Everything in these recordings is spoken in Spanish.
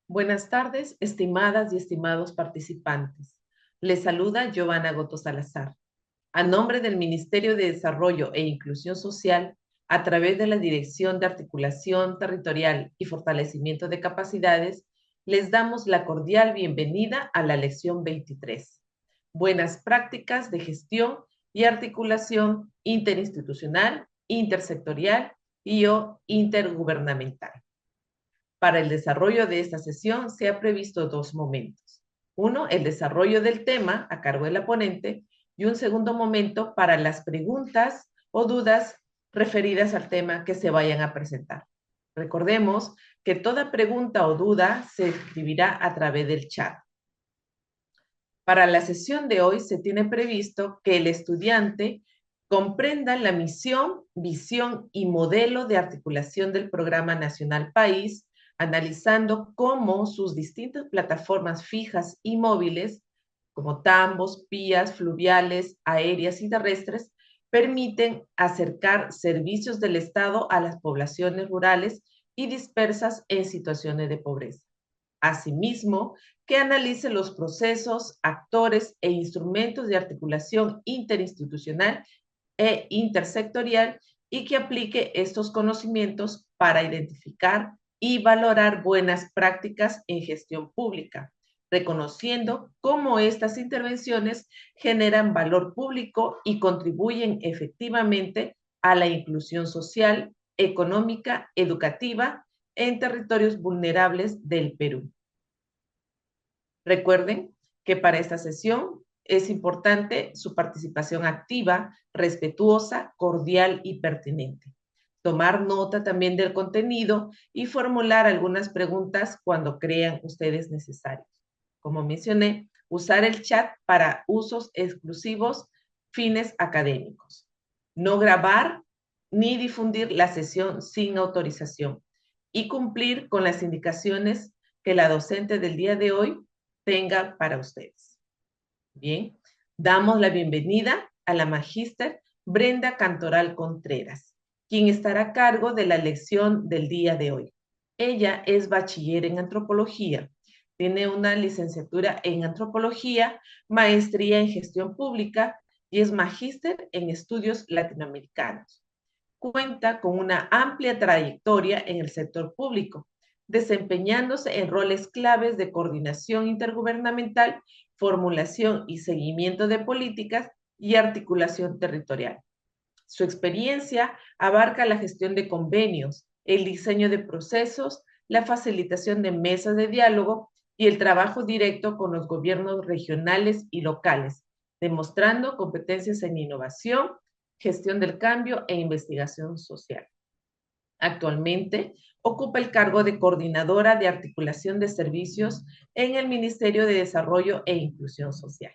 Buenas tardes, estimadas y estimados participantes. Les saluda Giovanna Goto Salazar. A nombre del Ministerio de Desarrollo e Inclusión Social, a través de la Dirección de Articulación Territorial y Fortalecimiento de Capacidades, les damos la cordial bienvenida a la lección 23. Buenas prácticas de gestión y articulación interinstitucional, intersectorial y o intergubernamental. Para el desarrollo de esta sesión se ha previsto dos momentos. Uno, el desarrollo del tema a cargo de la ponente y un segundo momento para las preguntas o dudas referidas al tema que se vayan a presentar. Recordemos que toda pregunta o duda se escribirá a través del chat. Para la sesión de hoy se tiene previsto que el estudiante comprenda la misión, visión y modelo de articulación del Programa Nacional País, analizando cómo sus distintas plataformas fijas y móviles, como tambos, vías fluviales, aéreas y terrestres, permiten acercar servicios del Estado a las poblaciones rurales y dispersas en situaciones de pobreza. Asimismo, que analice los procesos, actores e instrumentos de articulación interinstitucional e intersectorial y que aplique estos conocimientos para identificar y valorar buenas prácticas en gestión pública, reconociendo cómo estas intervenciones generan valor público y contribuyen efectivamente a la inclusión social, económica, educativa en territorios vulnerables del Perú. Recuerden que para esta sesión es importante su participación activa, respetuosa, cordial y pertinente. Tomar nota también del contenido y formular algunas preguntas cuando crean ustedes necesarios. Como mencioné, usar el chat para usos exclusivos, fines académicos. No grabar ni difundir la sesión sin autorización y cumplir con las indicaciones que la docente del día de hoy tenga para ustedes. Bien, damos la bienvenida a la magíster Brenda Cantoral Contreras, quien estará a cargo de la lección del día de hoy. Ella es bachiller en antropología, tiene una licenciatura en antropología, maestría en gestión pública y es magíster en estudios latinoamericanos. Cuenta con una amplia trayectoria en el sector público, desempeñándose en roles claves de coordinación intergubernamental, formulación y seguimiento de políticas y articulación territorial. Su experiencia abarca la gestión de convenios, el diseño de procesos, la facilitación de mesas de diálogo y el trabajo directo con los gobiernos regionales y locales, demostrando competencias en innovación, gestión del cambio e investigación social. Actualmente ocupa el cargo de coordinadora de articulación de servicios en el Ministerio de Desarrollo e Inclusión Social.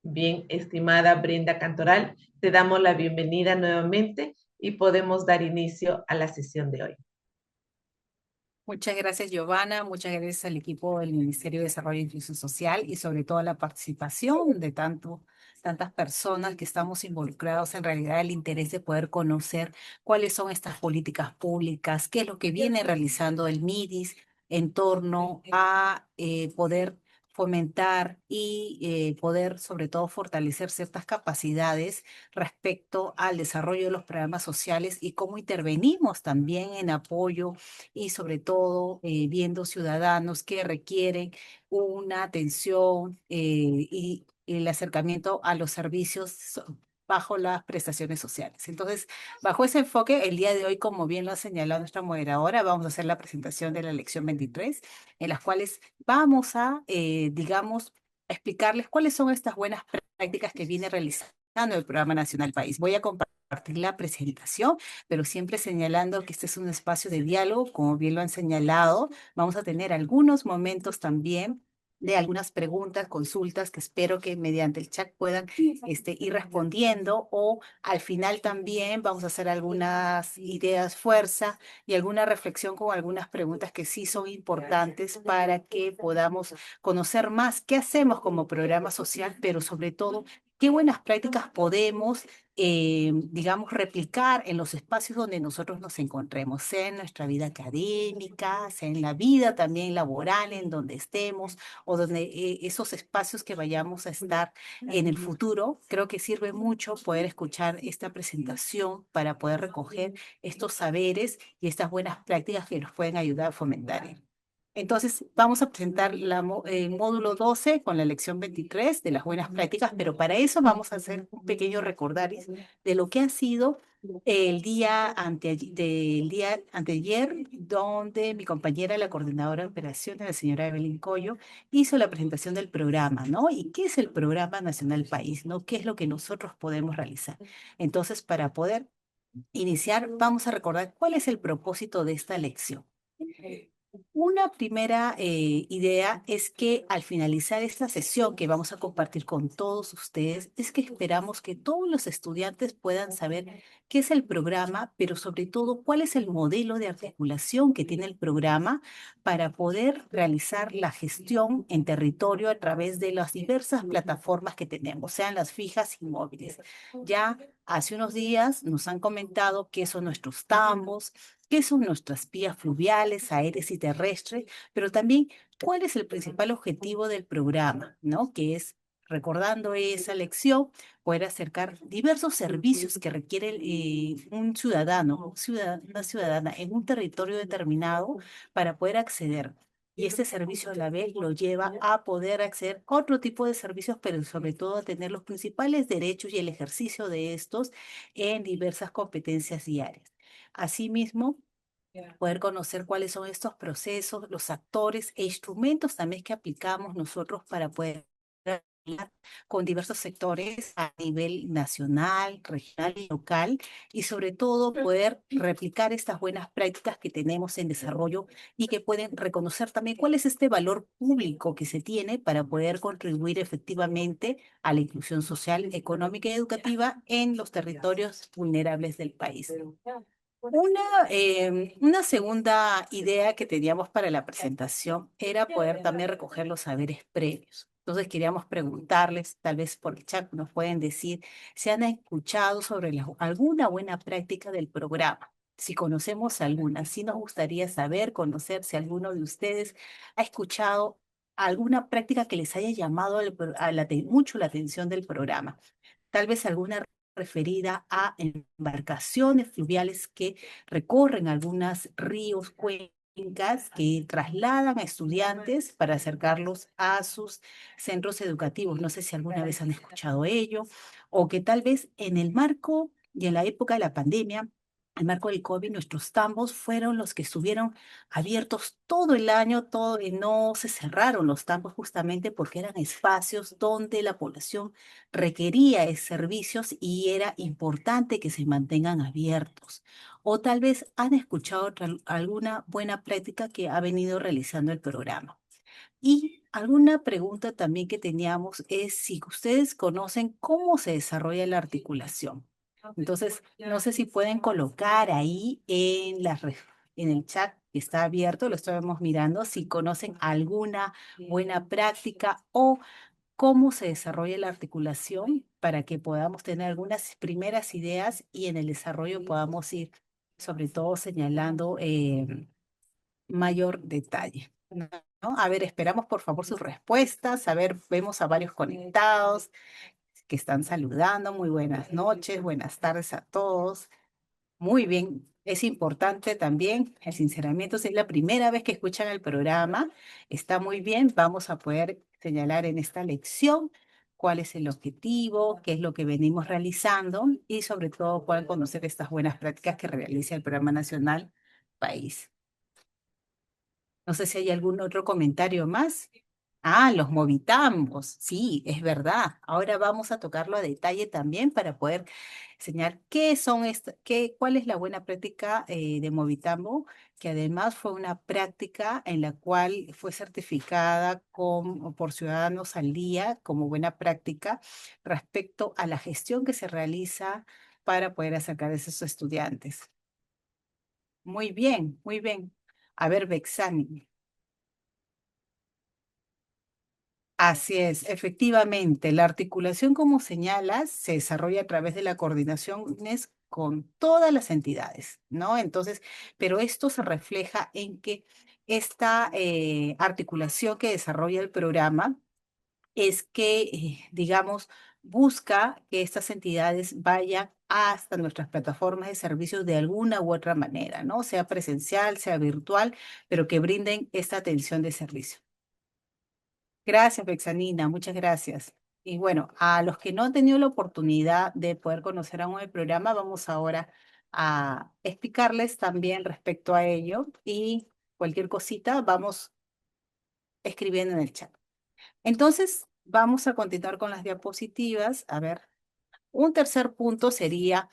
Bien, estimada Brenda Cantoral, te damos la bienvenida nuevamente y podemos dar inicio a la sesión de hoy. Muchas gracias, Giovanna. Muchas gracias al equipo del Ministerio de Desarrollo e Inclusión Social y sobre todo a la participación de tantas personas que estamos involucrados en realidad el interés de poder conocer cuáles son estas políticas públicas, qué es lo que viene realizando el MIDIS en torno a poder fomentar y poder sobre todo fortalecer ciertas capacidades respecto al desarrollo de los programas sociales y cómo intervenimos también en apoyo y sobre todo viendo ciudadanos que requieren una atención y el acercamiento a los servicios bajo las prestaciones sociales. Entonces, bajo ese enfoque, el día de hoy, como bien lo ha señalado nuestra moderadora, vamos a hacer la presentación de la lección 23, en las cuales vamos a, digamos, explicarles cuáles son estas buenas prácticas que viene realizando el Programa Nacional País. Voy a compartir la presentación, pero siempre señalando que este es un espacio de diálogo, como bien lo han señalado. Vamos a tener algunos momentos también de algunas preguntas, consultas que espero que mediante el chat puedan ir respondiendo, o al final también vamos a hacer algunas ideas fuerza y alguna reflexión con algunas preguntas que sí son importantes para que podamos conocer más qué hacemos como programa social, pero sobre todo qué buenas prácticas podemos, digamos, replicar en los espacios donde nosotros nos encontremos, sea en nuestra vida académica, sea en la vida también laboral, en donde estemos, o donde esos espacios que vayamos a estar en el futuro. Creo que sirve mucho poder escuchar esta presentación para poder recoger estos saberes y estas buenas prácticas que nos pueden ayudar a fomentar. Entonces, vamos a presentar el módulo 12 con la lección 23 de las buenas prácticas, pero para eso vamos a hacer un pequeño recordaris de lo que ha sido del día anteayer, donde mi compañera, la coordinadora de operaciones, la señora Evelyn Coyo, hizo la presentación del programa, ¿no? ¿Y qué es el Programa Nacional País, ¿no? ¿Qué es lo que nosotros podemos realizar? Entonces, para poder iniciar, vamos a recordar cuál es el propósito de esta lección. Una primera idea es que al finalizar esta sesión que vamos a compartir con todos ustedes, es que esperamos que todos los estudiantes puedan saber qué es el programa, pero sobre todo cuál es el modelo de articulación que tiene el programa para poder realizar la gestión en territorio a través de las diversas plataformas que tenemos, sean las fijas y móviles. Ya hace unos días nos han comentado qué son nuestros tambos, qué son nuestras vías fluviales, aéreas y terrestres, pero también cuál es el principal objetivo del programa, ¿no? Que es, recordando esa lección, poder acercar diversos servicios que requiere un ciudadano, una ciudadana en un territorio determinado para poder acceder. Y este servicio a la vez lo lleva a poder acceder a otro tipo de servicios, pero sobre todo a tener los principales derechos y el ejercicio de estos en diversas competencias diarias. Asimismo, poder conocer cuáles son estos procesos, los actores e instrumentos también que aplicamos nosotros para poder hablar con diversos sectores a nivel nacional, regional y local, y sobre todo poder replicar estas buenas prácticas que tenemos en desarrollo y que pueden reconocer también cuál es este valor público que se tiene para poder contribuir efectivamente a la inclusión social, económica y educativa en los territorios vulnerables del país. Una segunda idea que teníamos para la presentación era poder también recoger los saberes previos. Entonces queríamos preguntarles, tal vez por el chat nos pueden decir si han escuchado sobre alguna buena práctica del programa. Si conocemos alguna, sí nos gustaría saber, conocer si alguno de ustedes ha escuchado alguna práctica que les haya llamado mucho la atención del programa. Tal vez alguna referida a embarcaciones fluviales que recorren algunos ríos, cuencas, que trasladan a estudiantes para acercarlos a sus centros educativos. No sé si alguna vez han escuchado ello, o que tal vez en el marco y en la época de la pandemia, el marco del COVID, nuestros tambos fueron los que estuvieron abiertos todo el año, todo, y no se cerraron los tambos justamente porque eran espacios donde la población requería servicios y era importante que se mantengan abiertos. O tal vez han escuchado alguna buena práctica que ha venido realizando el programa. Y alguna pregunta también que teníamos es si ustedes conocen cómo se desarrolla la articulación. Entonces, no sé si pueden colocar ahí en el chat que está abierto, lo estamos mirando, si conocen alguna buena práctica o cómo se desarrolla la articulación para que podamos tener algunas primeras ideas y en el desarrollo podamos ir sobre todo señalando mayor detalle, ¿no? A ver, esperamos por favor sus respuestas. A ver, vemos a varios conectados que están saludando. Muy buenas noches, buenas tardes a todos. Muy bien, es importante también el sinceramiento. Si es la primera vez que escuchan el programa, está muy bien. Vamos a poder señalar en esta lección cuál es el objetivo, qué es lo que venimos realizando y sobre todo puedan conocer estas buenas prácticas que realiza el Programa Nacional País. No sé si hay algún otro comentario más. Ah, los movitambos. Sí, es verdad. Ahora vamos a tocarlo a detalle también para poder enseñar qué son cuál es la buena práctica de movitambo, que además fue una práctica en la cual fue certificada por Ciudadanos al Día como buena práctica respecto a la gestión que se realiza para poder acercar a esos estudiantes. Muy bien, muy bien. A ver, Bexani. Así es, efectivamente, la articulación, como señalas, se desarrolla a través de la coordinaciones con todas las entidades, ¿no? Entonces, pero esto se refleja en que esta articulación que desarrolla el programa es que, digamos, busca que estas entidades vayan hasta nuestras plataformas de servicios de alguna u otra manera, ¿no? Sea presencial, sea virtual, pero que brinden esta atención de servicio. Gracias, Bexanina, muchas gracias. Y bueno, a los que no han tenido la oportunidad de poder conocer aún el programa, vamos ahora a explicarles también respecto a ello y cualquier cosita vamos escribiendo en el chat. Entonces, vamos a continuar con las diapositivas. A ver, un tercer punto sería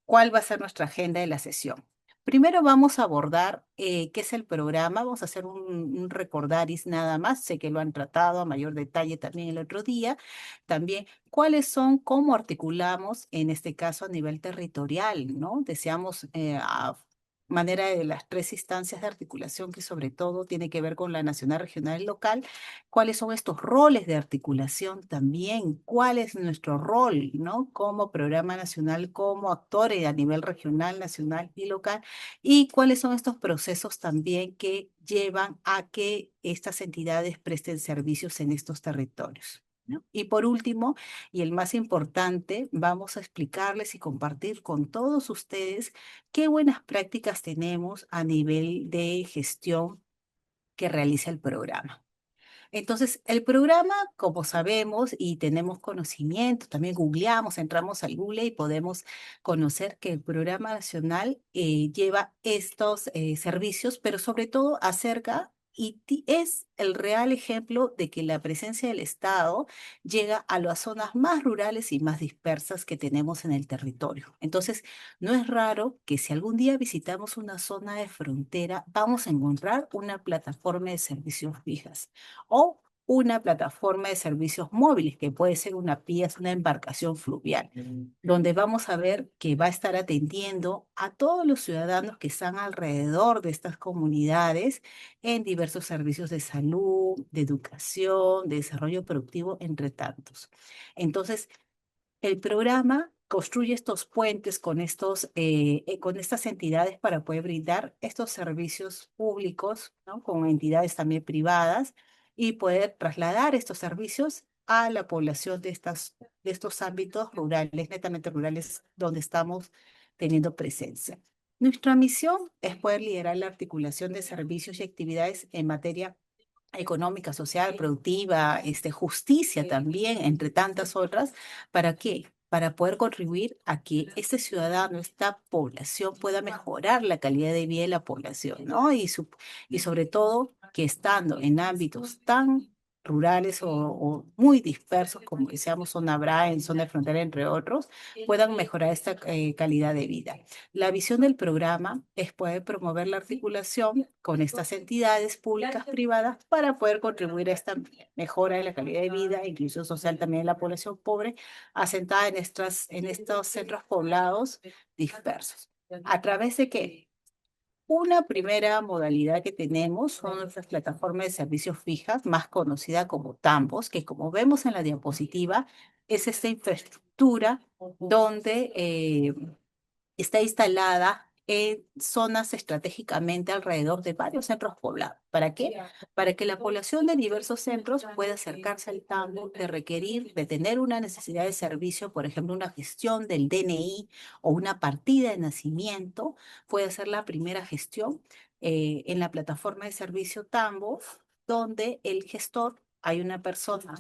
cuál va a ser nuestra agenda de la sesión. Primero vamos a abordar qué es el programa, vamos a hacer un recordaris nada más, sé que lo han tratado a mayor detalle también el otro día. También cuáles son, cómo articulamos en este caso a nivel territorial, ¿no? Deseamos a manera de las tres instancias de articulación que sobre todo tiene que ver con la nacional, regional y local, cuáles son estos roles de articulación también, cuál es nuestro rol, ¿no? Como programa nacional, como actores a nivel regional, nacional y local, y cuáles son estos procesos también que llevan a que estas entidades presten servicios en estos territorios, ¿no? Y por último, y el más importante, vamos a explicarles y compartir con todos ustedes qué buenas prácticas tenemos a nivel de gestión que realiza el programa. Entonces, el programa, como sabemos y tenemos conocimiento, también googleamos, entramos al Google y podemos conocer que el programa nacional lleva estos servicios, pero sobre todo acerca y es el real ejemplo de que la presencia del Estado llega a las zonas más rurales y más dispersas que tenemos en el territorio. Entonces, no es raro que si algún día visitamos una zona de frontera, vamos a encontrar una plataforma de servicios fijas o una plataforma de servicios móviles, que puede ser una pieza, una embarcación fluvial, donde vamos a ver que va a estar atendiendo a todos los ciudadanos que están alrededor de estas comunidades en diversos servicios de salud, de educación, de desarrollo productivo, entre tantos. Entonces, el programa construye estos puentes con estas entidades para poder brindar estos servicios públicos, ¿no? Con entidades también privadas y poder trasladar estos servicios a la población de estos ámbitos rurales, netamente rurales, donde estamos teniendo presencia. Nuestra misión es poder liderar la articulación de servicios y actividades en materia económica, social, productiva, justicia también, entre tantas otras. ¿Para qué? Para poder contribuir a que este ciudadano, esta población pueda mejorar la calidad de vida de la población, ¿no? Y sobre todo que estando en ámbitos tan rurales o muy dispersos, como decíamos, zona BRAE, zona de frontera, entre otros, puedan mejorar esta calidad de vida. La visión del programa es poder promover la articulación con estas entidades públicas, privadas, para poder contribuir a esta mejora de la calidad de vida e inclusión social también de la población pobre, asentada en estos centros poblados dispersos. ¿A través de qué? Una primera modalidad que tenemos son nuestras plataformas de servicios fijas, más conocida como TAMBOS, que como vemos en la diapositiva, es esta infraestructura donde está instalada en zonas estratégicamente alrededor de varios centros poblados. ¿Para qué? Para que la población de diversos centros pueda acercarse al tambo de requerir, de tener una necesidad de servicio, por ejemplo, una gestión del DNI o una partida de nacimiento, puede hacer la primera gestión en la plataforma de servicio Tambo, donde el gestor, hay una persona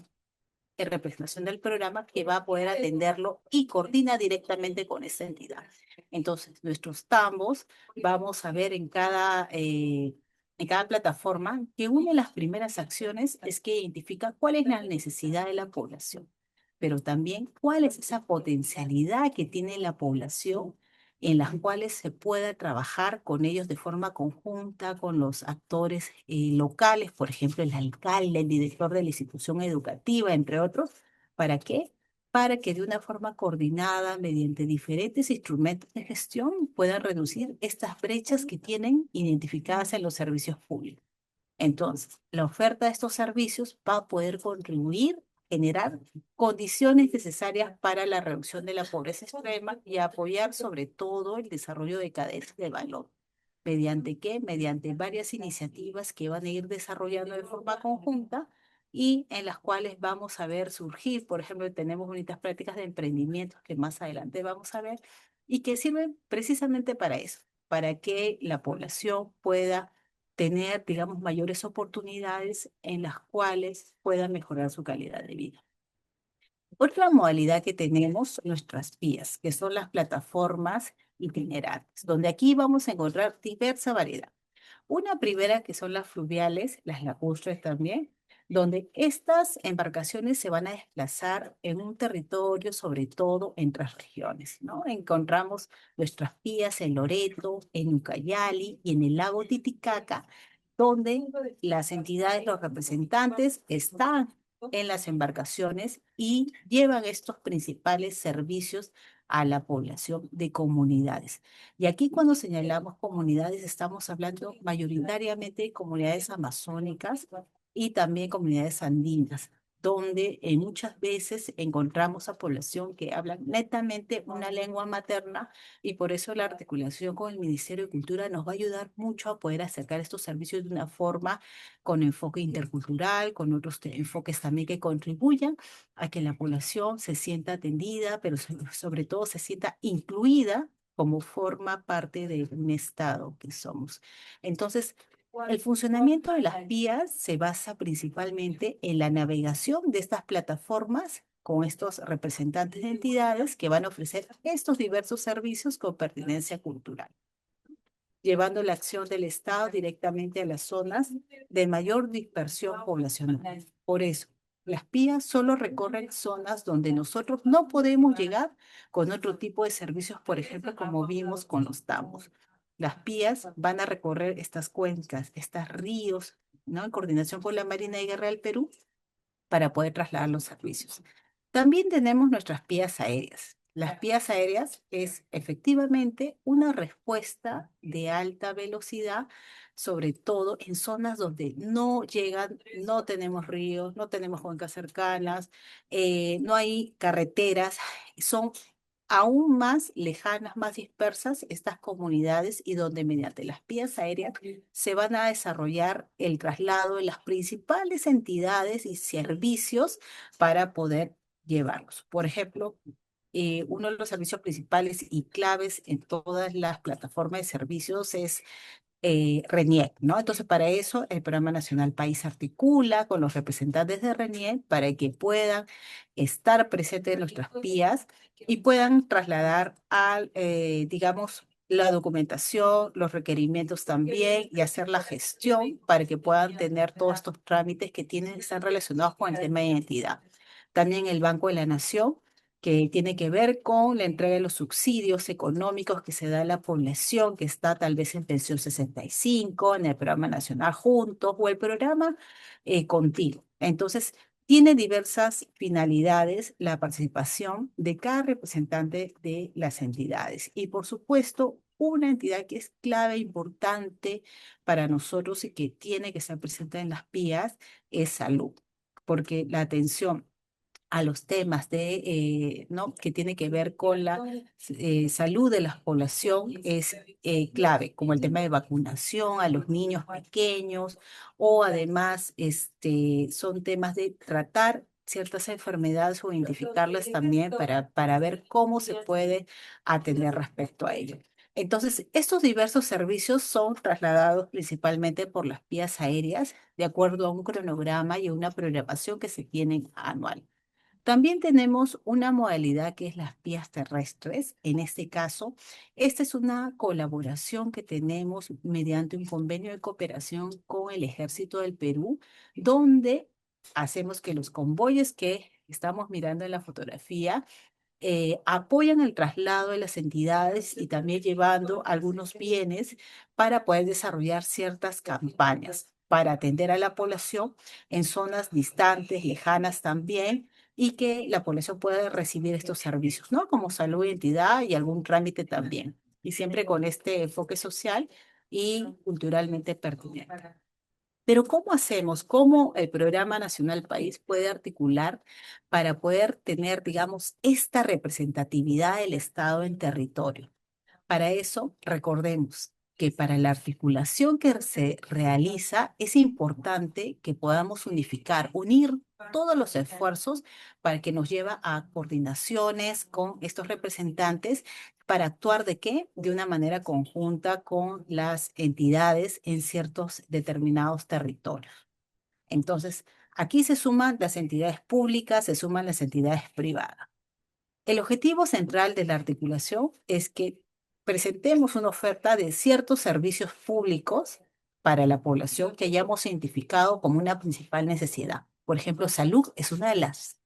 en representación del programa que va a poder atenderlo y coordina directamente con esa entidad. Entonces, nuestros tambos vamos a ver en cada plataforma que una de las primeras acciones es que identifica cuál es la necesidad de la población, pero también cuál es esa potencialidad que tiene la población en las cuales se pueda trabajar con ellos de forma conjunta, con los actores locales, por ejemplo, el alcalde, el director de la institución educativa, entre otros. ¿Para qué? Para que de una forma coordinada, mediante diferentes instrumentos de gestión, puedan reducir estas brechas que tienen identificadas en los servicios públicos. Entonces, la oferta de estos servicios va a poder contribuir a generar condiciones necesarias para la reducción de la pobreza extrema y a apoyar sobre todo el desarrollo de cadenas de valor. ¿Mediante qué? Mediante varias iniciativas que van a ir desarrollando de forma conjunta y en las cuales vamos a ver surgir, por ejemplo, tenemos bonitas prácticas de emprendimiento que más adelante vamos a ver y que sirven precisamente para eso, para que la población pueda tener, digamos, mayores oportunidades en las cuales pueda mejorar su calidad de vida. Otra modalidad que tenemos, nuestras vías, que son las plataformas itinerantes, donde aquí vamos a encontrar diversa variedad. Una primera que son las fluviales, las lacustres también, donde estas embarcaciones se van a desplazar en un territorio, sobre todo entre regiones, ¿no? Encontramos nuestras vías en Loreto, en Ucayali y en el lago Titicaca, donde las entidades, los representantes están en las embarcaciones y llevan estos principales servicios a la población de comunidades. Y aquí cuando señalamos comunidades, estamos hablando mayoritariamente de comunidades amazónicas y también comunidades andinas, donde muchas veces encontramos a población que habla netamente una lengua materna y por eso la articulación con el Ministerio de Cultura nos va a ayudar mucho a poder acercar estos servicios de una forma con enfoque intercultural, con otros enfoques también que contribuyan a que la población se sienta atendida, pero sobre todo se sienta incluida como forma parte de un Estado que somos. Entonces, el funcionamiento de las vías se basa principalmente en la navegación de estas plataformas con estos representantes de entidades que van a ofrecer estos diversos servicios con pertinencia cultural, llevando la acción del Estado directamente a las zonas de mayor dispersión poblacional. Por eso, las vías solo recorren zonas donde nosotros no podemos llegar con otro tipo de servicios, por ejemplo, como vimos con los tambos. Las vías van a recorrer estas cuencas, estos ríos, ¿no? En coordinación con la Marina y Guerra del Perú, para poder trasladar los servicios. También tenemos nuestras vías aéreas. Las vías aéreas es efectivamente una respuesta de alta velocidad, sobre todo en zonas donde no llegan, no tenemos ríos, no tenemos cuencas cercanas, no hay carreteras, son aún más lejanas, más dispersas estas comunidades y donde mediante las vías aéreas se van a desarrollar el traslado de las principales entidades y servicios para poder llevarlos. Por ejemplo, uno de los servicios principales y claves en todas las plataformas de servicios es RENIEC, ¿no? Entonces, para eso, el Programa Nacional País articula con los representantes de RENIEC para que puedan estar presentes en nuestras vías y puedan trasladar al, digamos, la documentación, los requerimientos también y hacer la gestión para que puedan tener todos estos trámites que tienen, están relacionados con el tema de identidad. También el Banco de la Nación, que tiene que ver con la entrega de los subsidios económicos que se da a la población que está tal vez en pensión 65, en el programa nacional Juntos o el programa Contigo. Entonces, tiene diversas finalidades la participación de cada representante de las entidades. Y por supuesto, una entidad que es clave, importante para nosotros y que tiene que estar presente en las vías es salud, porque la atención a los temas ¿no? que tiene que ver con la salud de la población es clave, como el tema de vacunación a los niños pequeños o además son temas de tratar ciertas enfermedades o identificarlas también para ver cómo se puede atender respecto a ello. Entonces, estos diversos servicios son trasladados principalmente por las vías aéreas de acuerdo a un cronograma y una programación que se tiene anual. También tenemos una modalidad que es las vías terrestres. En este caso, esta es una colaboración que tenemos mediante un convenio de cooperación con el Ejército del Perú, donde hacemos que los convoyes que estamos mirando en la fotografía apoyan el traslado de las entidades y también llevando algunos bienes para poder desarrollar ciertas campañas para atender a la población en zonas distantes, lejanas también, y que la población pueda recibir estos servicios, ¿no? Como salud, identidad y algún trámite también. Y siempre con este enfoque social y culturalmente pertinente. Pero ¿cómo hacemos? ¿Cómo el Programa Nacional País puede articular para poder tener, digamos, esta representatividad del Estado en territorio? Para eso, recordemos que para la articulación que se realiza es importante que podamos unificar, unir todos los esfuerzos para que nos lleve a coordinaciones con estos representantes para actuar de qué? De una manera conjunta con las entidades en ciertos determinados territorios. Entonces, aquí se suman las entidades públicas, se suman las entidades privadas. El objetivo central de la articulación es que presentemos una oferta de ciertos servicios públicos para la población que hayamos identificado como una principal necesidad. Por ejemplo, salud es una de las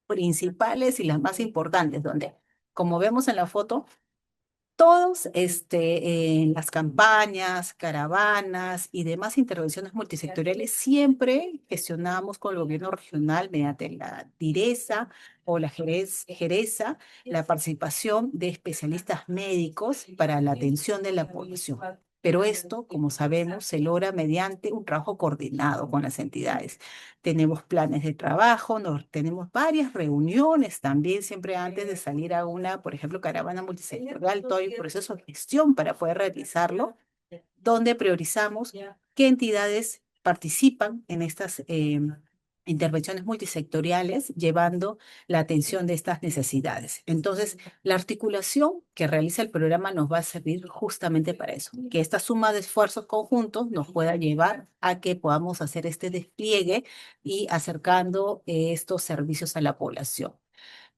principales y las más importantes, donde, como vemos en la foto, todos en las campañas, caravanas y demás intervenciones multisectoriales siempre gestionamos con el gobierno regional mediante la direza o la jereza la participación de especialistas médicos para la atención de la población. Pero esto, como sabemos, se logra mediante un trabajo coordinado con las entidades. Tenemos planes de trabajo, tenemos varias reuniones también, siempre antes de salir a una, por ejemplo, caravana multisectorial, todo hay un proceso de gestión para poder realizarlo, donde priorizamos qué entidades participan en estas intervenciones multisectoriales, llevando la atención de estas necesidades. Entonces, la articulación que realiza el programa nos va a servir justamente para eso, que esta suma de esfuerzos conjuntos nos pueda llevar a que podamos hacer este despliegue y acercando estos servicios a la población.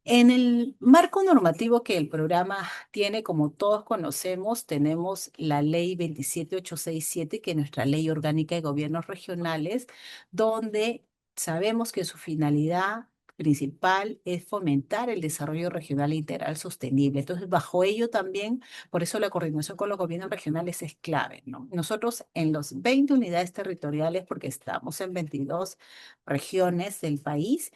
En el marco normativo que el programa tiene, como todos conocemos, tenemos la ley 27867, que es nuestra ley orgánica de gobiernos regionales, donde sabemos que su finalidad principal es fomentar el desarrollo regional integral sostenible. Entonces, bajo ello también, por eso la coordinación con los gobiernos regionales es clave, ¿no? Nosotros en los 20 unidades territoriales, porque estamos en 22 regiones del país,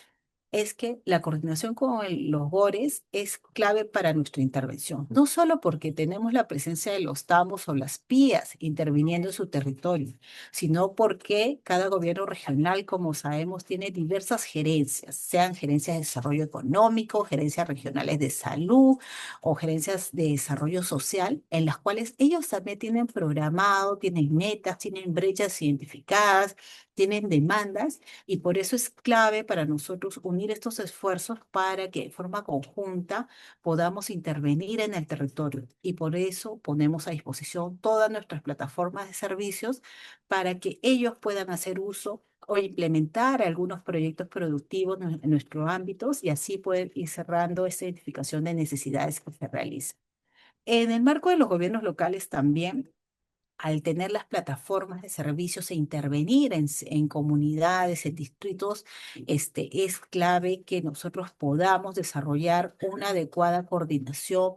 es que la coordinación con los GORES es clave para nuestra intervención, no solo porque tenemos la presencia de los TAMOS o las PIAs interviniendo en su territorio, sino porque cada gobierno regional, como sabemos, tiene diversas gerencias, sean gerencias de desarrollo económico, gerencias regionales de salud o gerencias de desarrollo social, en las cuales ellos también tienen programado, tienen metas, tienen brechas identificadas, tienen demandas, y por eso es clave para nosotros unir estos esfuerzos para que de forma conjunta podamos intervenir en el territorio. Y por eso ponemos a disposición todas nuestras plataformas de servicios para que ellos puedan hacer uso o implementar algunos proyectos productivos en nuestros ámbitos y así poder ir cerrando esa identificación de necesidades que se realizan. En el marco de los gobiernos locales también, al tener las plataformas de servicios e intervenir en comunidades, en distritos, es clave que nosotros podamos desarrollar una adecuada coordinación.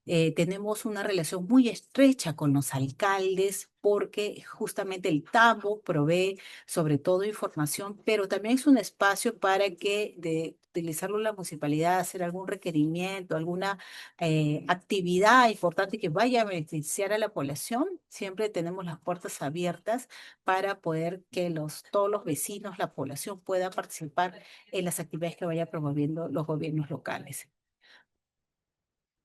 Tenemos una relación muy estrecha con los alcaldes porque justamente el TAMO provee sobre todo información, pero también es un espacio para que de utilizarlo la municipalidad, hacer algún requerimiento, alguna actividad importante que vaya a beneficiar a la población, siempre tenemos las puertas abiertas para poder que todos los vecinos, la población pueda participar en las actividades que vaya promoviendo los gobiernos locales.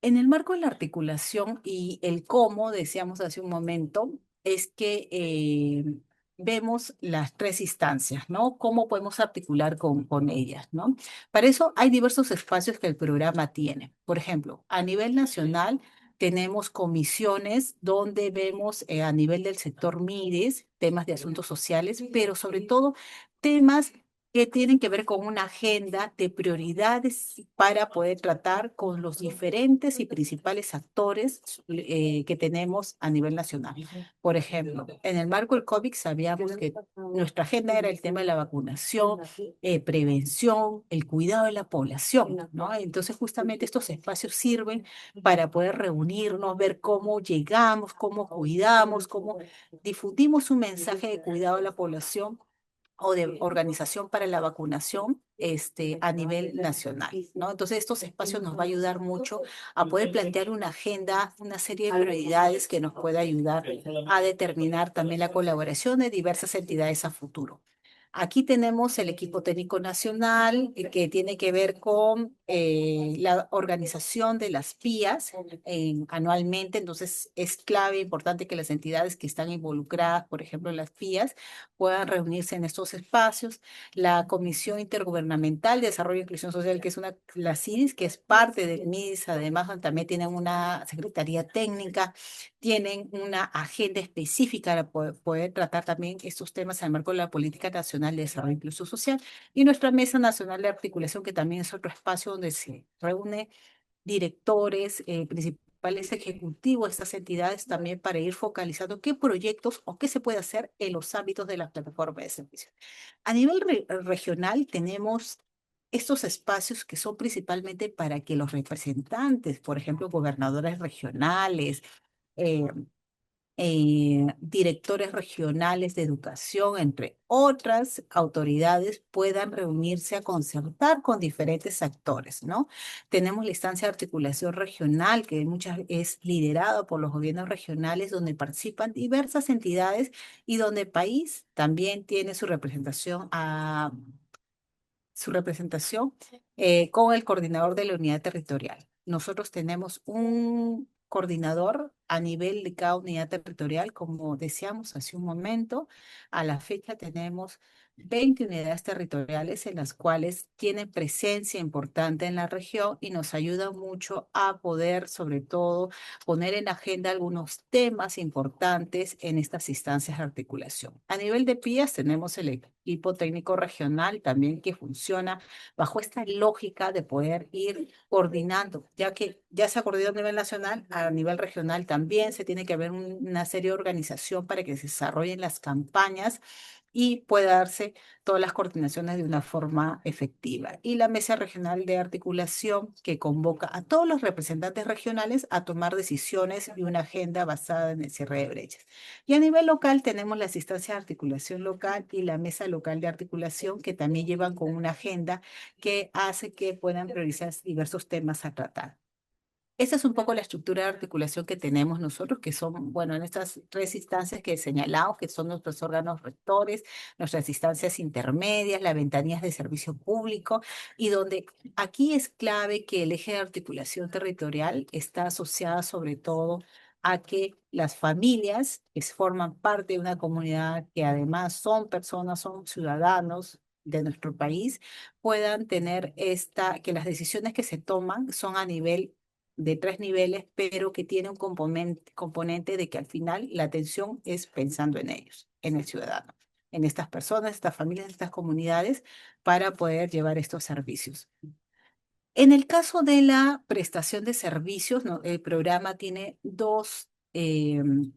En el marco de la articulación y el cómo, decíamos hace un momento, es que vemos las tres instancias, ¿no? ¿Cómo podemos articular con ellas, ¿no? Para eso hay diversos espacios que el programa tiene. Por ejemplo, a nivel nacional tenemos comisiones donde vemos a nivel del sector MIDES temas de asuntos sociales, pero sobre todo temas que tienen que ver con una agenda de prioridades para poder tratar con los diferentes y principales actores que tenemos a nivel nacional. Por ejemplo, en el marco del COVID sabíamos que nuestra agenda era el tema de la vacunación, prevención, el cuidado de la población, ¿no? Entonces, justamente estos espacios sirven para poder reunirnos, ver cómo llegamos, cómo cuidamos, cómo difundimos un mensaje de cuidado a la población o de organización para la vacunación a nivel nacional, ¿no? Entonces, estos espacios nos va a ayudar mucho a poder plantear una agenda, una serie de prioridades que nos pueda ayudar a determinar también la colaboración de diversas entidades a futuro. Aquí tenemos el equipo técnico nacional que tiene que ver con la organización de las PIAs anualmente. Entonces, es clave, importante que las entidades que están involucradas, por ejemplo, en las PIAs, puedan reunirse en estos espacios. La Comisión Intergubernamental de Desarrollo e Inclusión Social, que es la CIDIS, que es parte del MIDIS, además también tienen una secretaría técnica, tienen una agenda específica para poder tratar también estos temas en el marco de la Política Nacional de Desarrollo e Inclusión Social y nuestra Mesa Nacional de Articulación, que también es otro espacio donde se reúne directores, principales ejecutivos de estas entidades también para ir focalizando qué proyectos o qué se puede hacer en los ámbitos de la plataforma de servicios. A nivel regional tenemos estos espacios que son principalmente para que los representantes, por ejemplo, gobernadores regionales, eh, directores regionales de educación, entre otras autoridades, puedan reunirse a concertar con diferentes actores, ¿no? Tenemos la instancia de articulación regional, que es liderada por los gobiernos regionales, donde participan diversas entidades y donde el país también tiene su representación con el coordinador de la unidad territorial. Nosotros tenemos un coordinador a nivel de cada unidad territorial, como decíamos hace un momento. A la fecha tenemos 20 unidades territoriales en las cuales tienen presencia importante en la región y nos ayuda mucho a poder, sobre todo, poner en agenda algunos temas importantes en estas instancias de articulación. A nivel de PIAS tenemos el equipo técnico regional también que funciona bajo esta lógica de poder ir coordinando, ya que ya se ha coordinado a nivel nacional, a nivel regional también se tiene que haber una serie de organización para que se desarrollen las campañas y pueda darse todas las coordinaciones de una forma efectiva. Y la Mesa Regional de Articulación que convoca a todos los representantes regionales a tomar decisiones y una agenda basada en el cierre de brechas. Y a nivel local tenemos las instancias de articulación local y la Mesa Local de Articulación que también llevan con una agenda que hace que puedan priorizar diversos temas a tratar. Esa es un poco la estructura de articulación que tenemos nosotros, que son, bueno, en estas tres instancias que he señalado, que son nuestros órganos rectores, nuestras instancias intermedias, las ventanillas de servicio público, y donde aquí es clave que el eje de articulación territorial está asociada sobre todo a que las familias que forman parte de una comunidad, que además son personas, son ciudadanos de nuestro país, puedan tener que las decisiones que se toman son a nivel de tres niveles, pero que tiene un componente de que al final la atención es pensando en ellos, en el ciudadano, en estas personas, estas familias, estas comunidades, para poder llevar estos servicios. En el caso de la prestación de servicios, ¿no? El programa tiene dos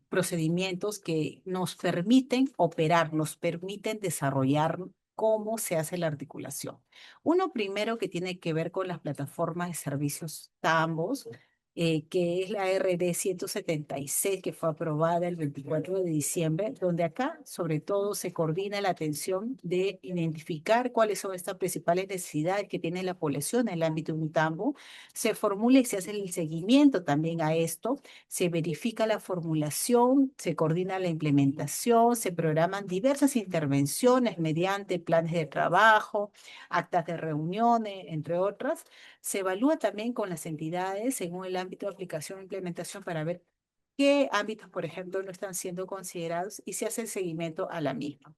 procedimientos que nos permiten operar, nos permiten desarrollar cómo se hace la articulación. Uno primero que tiene que ver con las plataformas de servicios TAMBOS, que es la RD 176 que fue aprobada el 24 de diciembre, donde acá sobre todo se coordina la atención de identificar cuáles son estas principales necesidades que tiene la población en el ámbito de un tambo, se formula y se hace el seguimiento también a esto, se verifica la formulación, se coordina la implementación, se programan diversas intervenciones mediante planes de trabajo, actas de reuniones, entre otras. Se evalúa también con las entidades según el ámbito de aplicación e implementación para ver qué ámbitos, por ejemplo, no están siendo considerados y se hace el seguimiento a la misma.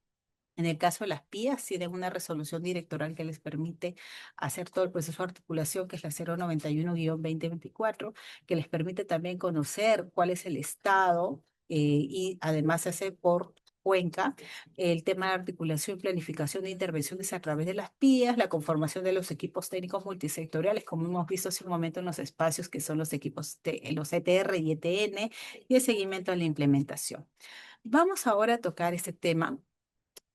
En el caso de las PIAs, tienen una resolución directoral que les permite hacer todo el proceso de articulación, que es la 091-2024, que les permite también conocer cuál es el estado y además se hace por cuenca el tema de articulación y planificación de intervenciones a través de las PIAs, la conformación de los equipos técnicos multisectoriales, como hemos visto hace un momento en los espacios que son los equipos, los ETR y ETN, y el seguimiento a la implementación. Vamos ahora a tocar este tema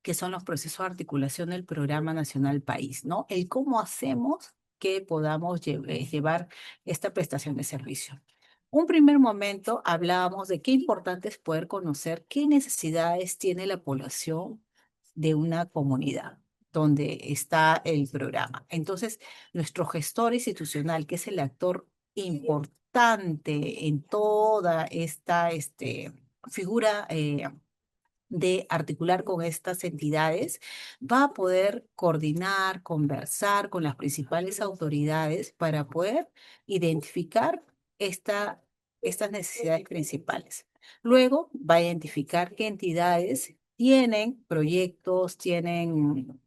que son los procesos de articulación del Programa Nacional País, ¿no? El cómo hacemos que podamos llevar esta prestación de servicio. Un primer momento hablábamos de qué importante es poder conocer qué necesidades tiene la población de una comunidad. donde está el programa. Entonces, nuestro gestor institucional, que es el actor importante en toda esta figura de articular con estas entidades, va a poder coordinar, conversar con las principales autoridades para poder identificar estas necesidades principales. Luego va a identificar qué entidades tienen proyectos, tienen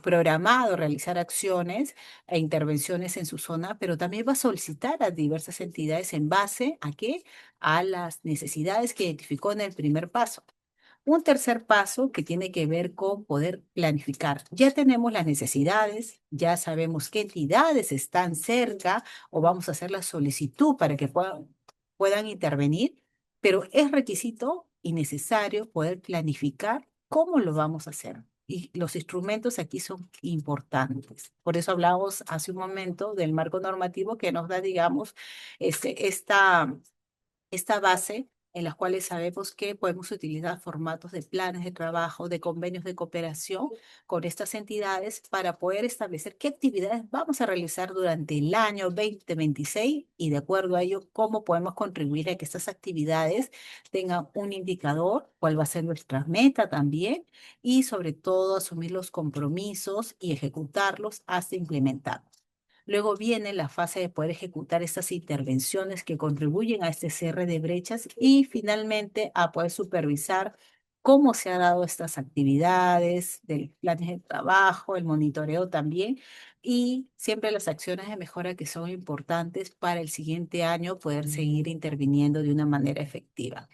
programado realizar acciones e intervenciones en su zona, pero también va a solicitar a diversas entidades en base a qué, a las necesidades que identificó en el primer paso. Un tercer paso que tiene que ver con poder planificar. Ya tenemos las necesidades, ya sabemos qué entidades están cerca o vamos a hacer la solicitud para que puedan intervenir, pero es requisito y necesario poder planificar cómo lo vamos a hacer. Y los instrumentos aquí son importantes. Por eso hablamos hace un momento del marco normativo que nos da, digamos, esta base en las cuales sabemos que podemos utilizar formatos de planes de trabajo, de convenios de cooperación con estas entidades para poder establecer qué actividades vamos a realizar durante el año 2026 y de acuerdo a ello, cómo podemos contribuir a que estas actividades tengan un indicador, cuál va a ser nuestra meta también y sobre todo asumir los compromisos y ejecutarlos hasta implementarlos. Luego viene la fase de poder ejecutar estas intervenciones que contribuyen a este cierre de brechas y finalmente a poder supervisar cómo se han dado estas actividades, del planes de trabajo, el monitoreo también y siempre las acciones de mejora que son importantes para el siguiente año poder seguir interviniendo de una manera efectiva.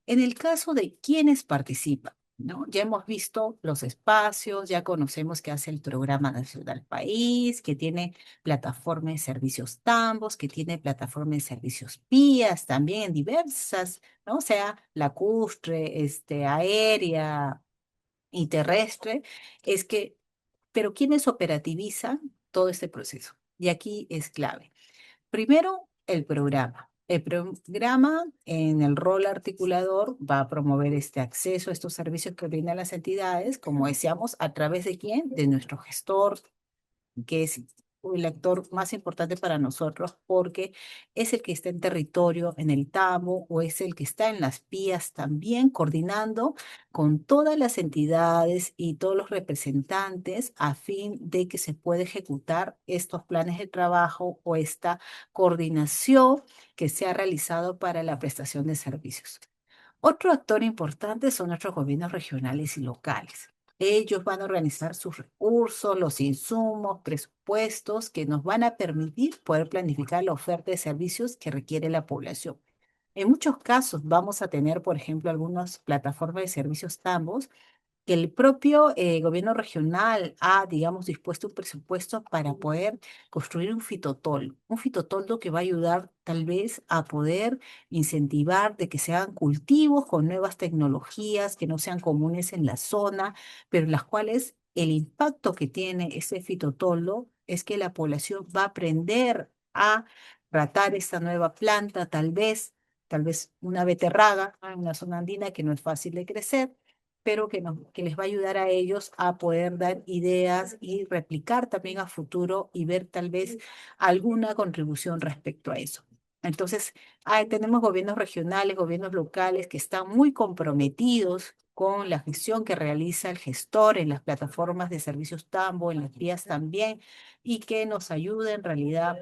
En el caso de quienes participan, ¿no? Ya hemos visto los espacios, ya conocemos que hace el Programa Nacional País, que tiene plataforma de servicios Tambos, que tiene plataforma de servicios PIAS también en diversas, ¿no? O sea, lacustre, aérea y terrestre, es que, pero ¿quiénes operativizan todo este proceso? Y aquí es clave. Primero, el programa. El programa en el rol articulador va a promover este acceso a estos servicios que brindan las entidades, como decíamos, ¿a través de quién? De nuestro gestor, que es el actor más importante para nosotros porque es el que está en territorio, en el TAMO, o es el que está en las PIAs también, coordinando con todas las entidades y todos los representantes a fin de que se pueda ejecutar estos planes de trabajo o esta coordinación que se ha realizado para la prestación de servicios. Otro actor importante son nuestros gobiernos regionales y locales. Ellos van a organizar sus recursos, los insumos, presupuestos que nos van a permitir poder planificar la oferta de servicios que requiere la población. En muchos casos vamos a tener, por ejemplo, algunas plataformas de servicios tambos que el propio gobierno regional ha, digamos, dispuesto un presupuesto para poder construir un fitotoldo que va a ayudar tal vez a poder incentivar de que se hagan cultivos con nuevas tecnologías que no sean comunes en la zona, pero en las cuales el impacto que tiene ese fitotoldo es que la población va a aprender a tratar esta nueva planta, tal vez una beterraga, ¿no? En una zona andina que no es fácil de crecer pero que les va a ayudar a ellos a poder dar ideas y replicar también a futuro y ver tal vez alguna contribución respecto a eso. Entonces, tenemos gobiernos regionales, gobiernos locales que están muy comprometidos con la gestión que realiza el gestor en las plataformas de servicios Tambo, en las vías también, y que nos ayuda en realidad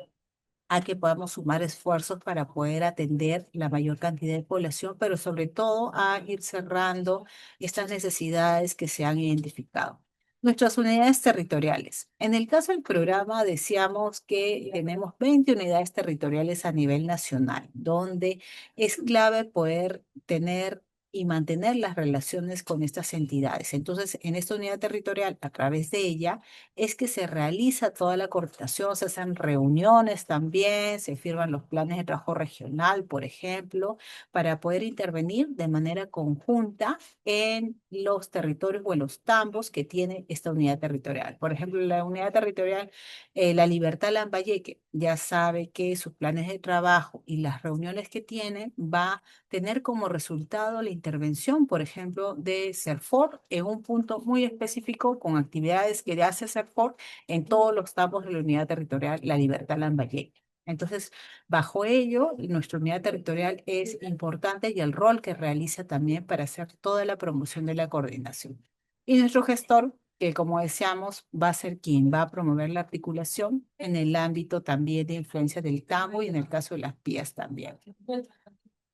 a que podamos sumar esfuerzos para poder atender la mayor cantidad de población, pero sobre todo a ir cerrando estas necesidades que se han identificado. Nuestras unidades territoriales. En el caso del programa, decíamos que tenemos 20 unidades territoriales a nivel nacional, donde es clave poder tener y mantener las relaciones con estas entidades. Entonces, en esta unidad territorial, a través de ella, es que se realiza toda la coordinación, se hacen reuniones también, se firman los planes de trabajo regional, por ejemplo, para poder intervenir de manera conjunta en los territorios o en los tambos que tiene esta unidad territorial. Por ejemplo, la unidad territorial La Libertad Lambayeque ya sabe que sus planes de trabajo y las reuniones que tiene va a tener como resultado la intervención, por ejemplo, de CERFOR en un punto muy específico con actividades que hace CERFOR en todos los campos de la unidad territorial La Libertad Lambayeque. Entonces, bajo ello, nuestra unidad territorial es importante y el rol que realiza también para hacer toda la promoción de la coordinación. Y nuestro gestor, que como decíamos, va a ser quien va a promover la articulación en el ámbito también de influencia del TAMO y en el caso de las PIAs también.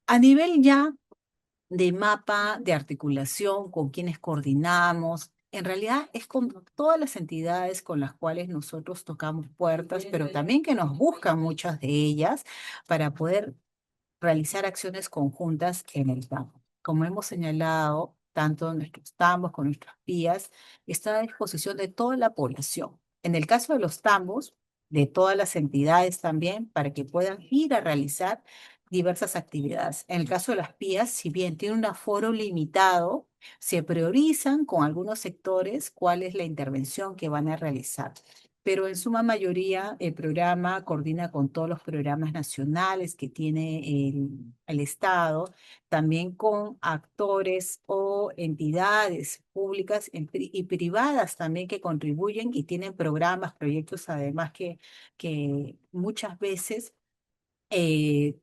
A nivel ya de mapa, de articulación, con quienes coordinamos. En realidad es con todas las entidades con las cuales nosotros tocamos puertas, pero también que nos buscan muchas de ellas para poder realizar acciones conjuntas en el campo. Como hemos señalado, tanto nuestros tambos como nuestras vías está a disposición de toda la población. En el caso de los tambos, de todas las entidades también, para que puedan ir a realizar diversas actividades. En el caso de las vías, si bien tiene un aforo limitado, se priorizan con algunos sectores cuál es la intervención que van a realizar, pero en suma mayoría el programa coordina con todos los programas nacionales que tiene el Estado, también con actores o entidades públicas y privadas también que contribuyen y tienen programas, proyectos además que muchas veces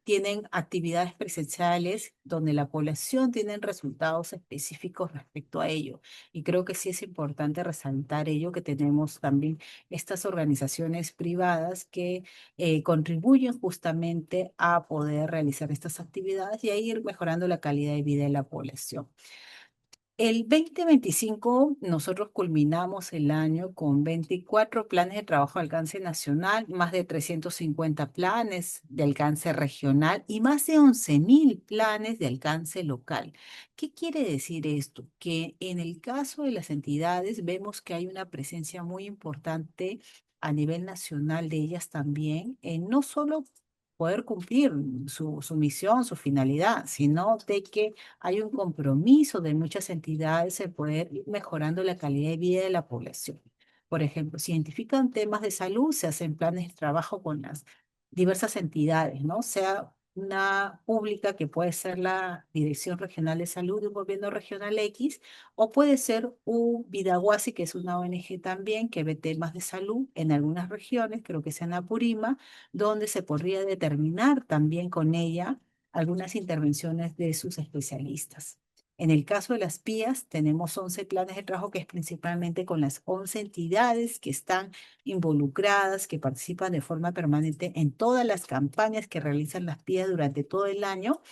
tienen actividades presenciales donde la población tiene resultados específicos respecto a ello. Y creo que sí es importante resaltar ello, que tenemos también estas organizaciones privadas que contribuyen justamente a poder realizar estas actividades y a ir mejorando la calidad de vida de la población. El 2025 nosotros culminamos el año con 24 planes de trabajo de alcance nacional, más de 350 planes de alcance regional y más de 11.000 planes de alcance local. ¿Qué quiere decir esto? Que en el caso de las entidades vemos que hay una presencia muy importante a nivel nacional de ellas también, en no solo poder cumplir su misión, su finalidad, sino de que hay un compromiso de muchas entidades en poder ir mejorando la calidad de vida de la población. Por ejemplo, si identifican temas de salud, se hacen planes de trabajo con las diversas entidades, ¿no? Sea una pública que puede ser la Dirección Regional de Salud de un gobierno regional X, o puede ser un Vidahuasi, que es una ONG también que ve temas de salud en algunas regiones, creo que sea en Apurima, donde se podría determinar también con ella algunas intervenciones de sus especialistas. En el caso de las PIAs, tenemos 11 planes de trabajo que es principalmente con las 11 entidades que están involucradas, que participan de forma permanente en todas las campañas que realizan las PIAs durante todo el año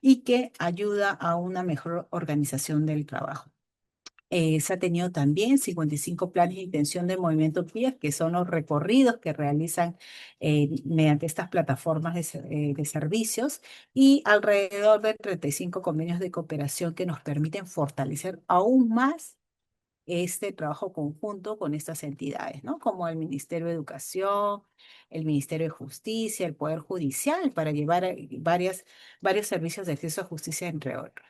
y que ayuda a una mejor organización del trabajo. Se ha tenido también 55 planes de intención de movimiento PIA, que son los recorridos que realizan mediante estas plataformas de servicios, y alrededor de 35 convenios de cooperación que nos permiten fortalecer aún más este trabajo conjunto con estas entidades, ¿no? Como el Ministerio de Educación, el Ministerio de Justicia, el Poder Judicial, para llevar varios servicios de acceso a justicia, entre otros.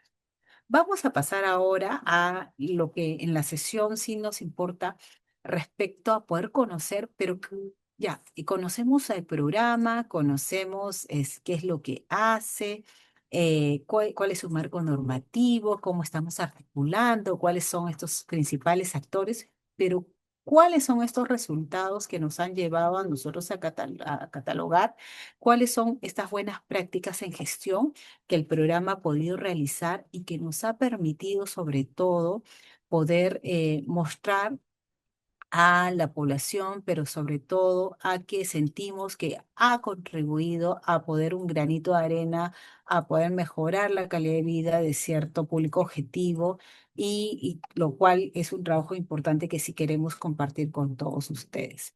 Vamos a pasar ahora a lo que en la sesión sí nos importa respecto a poder conocer, pero ya, y conocemos el programa, conocemos qué es lo que hace, cuál es su marco normativo, cómo estamos articulando, cuáles son estos principales actores, pero cuáles son estos resultados que nos han llevado a nosotros a catalogar, cuáles son estas buenas prácticas en gestión que el programa ha podido realizar y que nos ha permitido sobre todo poder mostrar a la población, pero sobre todo a que sentimos que ha contribuido a poder un granito de arena, a poder mejorar la calidad de vida de cierto público objetivo y lo cual es un trabajo importante que sí queremos compartir con todos ustedes.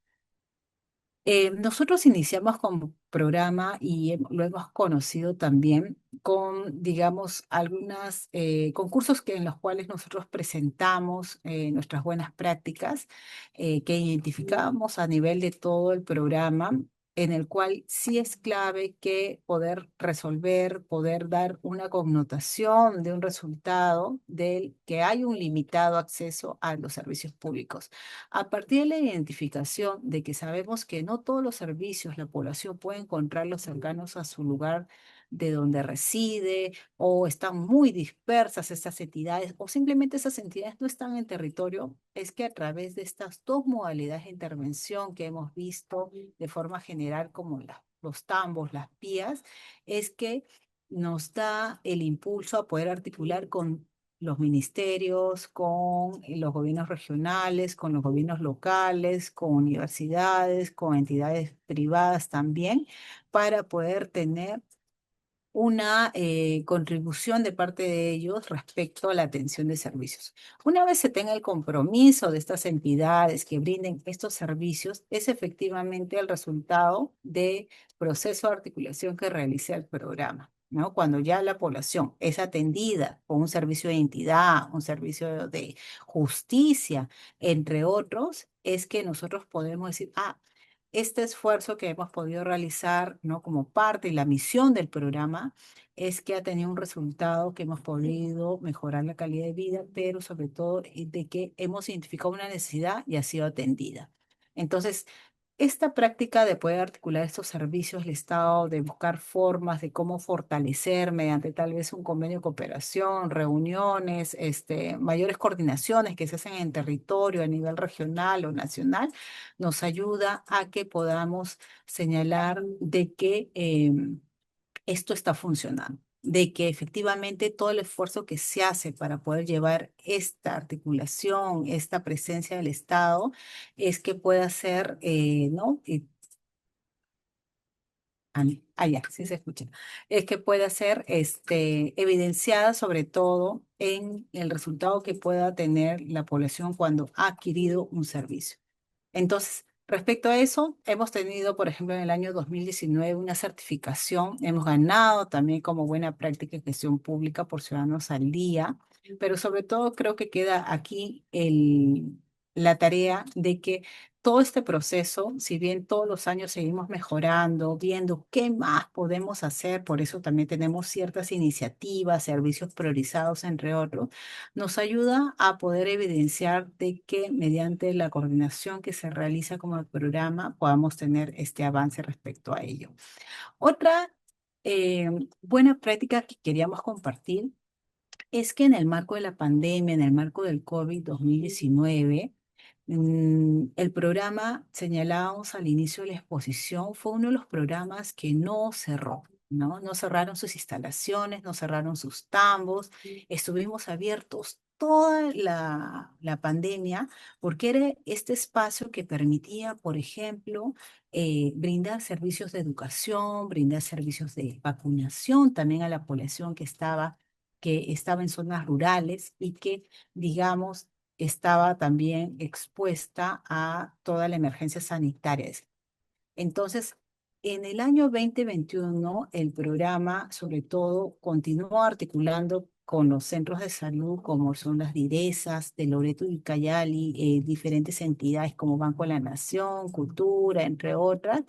Nosotros iniciamos como programa y lo hemos conocido también con, digamos, algunos concursos en los cuales nosotros presentamos nuestras buenas prácticas que identificábamos a nivel de todo el programa, en el cual sí es clave que poder resolver, poder dar una connotación de un resultado del que hay un limitado acceso a los servicios públicos. A partir de la identificación de que sabemos que no todos los servicios la población puede encontrarlos cercanos a su lugar de donde reside, o están muy dispersas estas entidades, o simplemente esas entidades no están en territorio, es que a través de estas dos modalidades de intervención que hemos visto de forma general, como los tambos, las pías, es que nos da el impulso a poder articular con los ministerios, con los gobiernos regionales, con los gobiernos locales, con universidades, con entidades privadas también, para poder tener una contribución de parte de ellos respecto a la atención de servicios. Una vez se tenga el compromiso de estas entidades que brinden estos servicios, es efectivamente el resultado del proceso de articulación que realiza el programa, ¿no? Cuando ya la población es atendida con un servicio de identidad, un servicio de justicia, entre otros, es que nosotros podemos decir, este esfuerzo que hemos podido realizar, ¿no? Como parte y la misión del programa es que ha tenido un resultado que hemos podido mejorar la calidad de vida, pero sobre todo de que hemos identificado una necesidad y ha sido atendida. Entonces, esta práctica de poder articular estos servicios del Estado, de buscar formas de cómo fortalecer mediante tal vez un convenio de cooperación, reuniones, mayores coordinaciones que se hacen en territorio a nivel regional o nacional, nos ayuda a que podamos señalar de que esto está funcionando, de que efectivamente todo el esfuerzo que se hace para poder llevar esta articulación, esta presencia del Estado, es que pueda ser, ¿no? Ya, sí se escucha. Es que pueda ser evidenciada sobre todo en el resultado que pueda tener la población cuando ha adquirido un servicio. Entonces, respecto a eso, hemos tenido, por ejemplo, en el año 2019 una certificación, hemos ganado también como buena práctica en gestión pública por Ciudadanos al Día, pero sobre todo creo que queda aquí la tarea de que todo este proceso, si bien todos los años seguimos mejorando, viendo qué más podemos hacer, por eso también tenemos ciertas iniciativas, servicios priorizados, entre otros, nos ayuda a poder evidenciar de que mediante la coordinación que se realiza como programa podamos tener este avance respecto a ello. Otra eh, buena práctica que queríamos compartir es que en el marco de la pandemia, en el marco del COVID-2019, el programa, señalábamos al inicio de la exposición, fue uno de los programas que no cerró, ¿no? No cerraron sus instalaciones, no cerraron sus tambos, estuvimos abiertos toda la pandemia porque era este espacio que permitía, por ejemplo, brindar servicios de educación, brindar servicios de vacunación también a la población que estaba en zonas rurales y que, digamos, estaba también expuesta a toda la emergencia sanitaria. Entonces, en el año 2021, el programa, sobre todo, continuó articulando con los centros de salud, como son las DIRESAS de Loreto y Cayali, diferentes entidades como Banco de la Nación, Cultura, entre otras,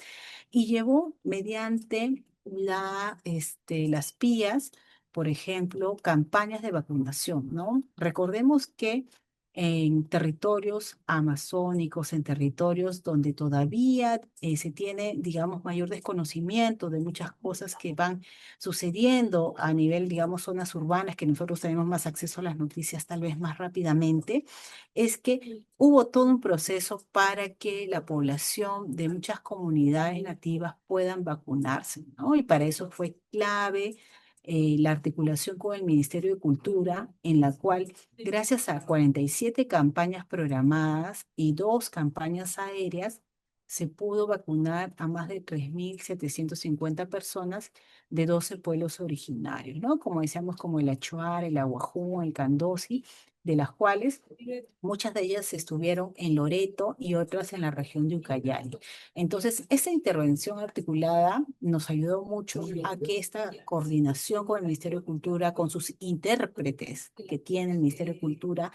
y llevó mediante las PIAs, por ejemplo, campañas de vacunación, ¿no? Recordemos que en territorios amazónicos, en territorios donde todavía se tiene, digamos, mayor desconocimiento de muchas cosas que van sucediendo a nivel, digamos, zonas urbanas, que nosotros tenemos más acceso a las noticias tal vez más rápidamente, es que hubo todo un proceso para que la población de muchas comunidades nativas puedan vacunarse, ¿no? Y para eso fue clave la articulación con el Ministerio de Cultura, en la cual, gracias a 47 campañas programadas y 2 campañas aéreas, se pudo vacunar a más de 3.750 personas de 12 pueblos originarios, ¿no? Como decíamos, como el Achuar, el Aguajún, el Candosi, de las cuales muchas de ellas estuvieron en Loreto y otras en la región de Ucayali. Entonces, esta intervención articulada nos ayudó mucho a que esta coordinación con el Ministerio de Cultura, con sus intérpretes que tiene el Ministerio de Cultura,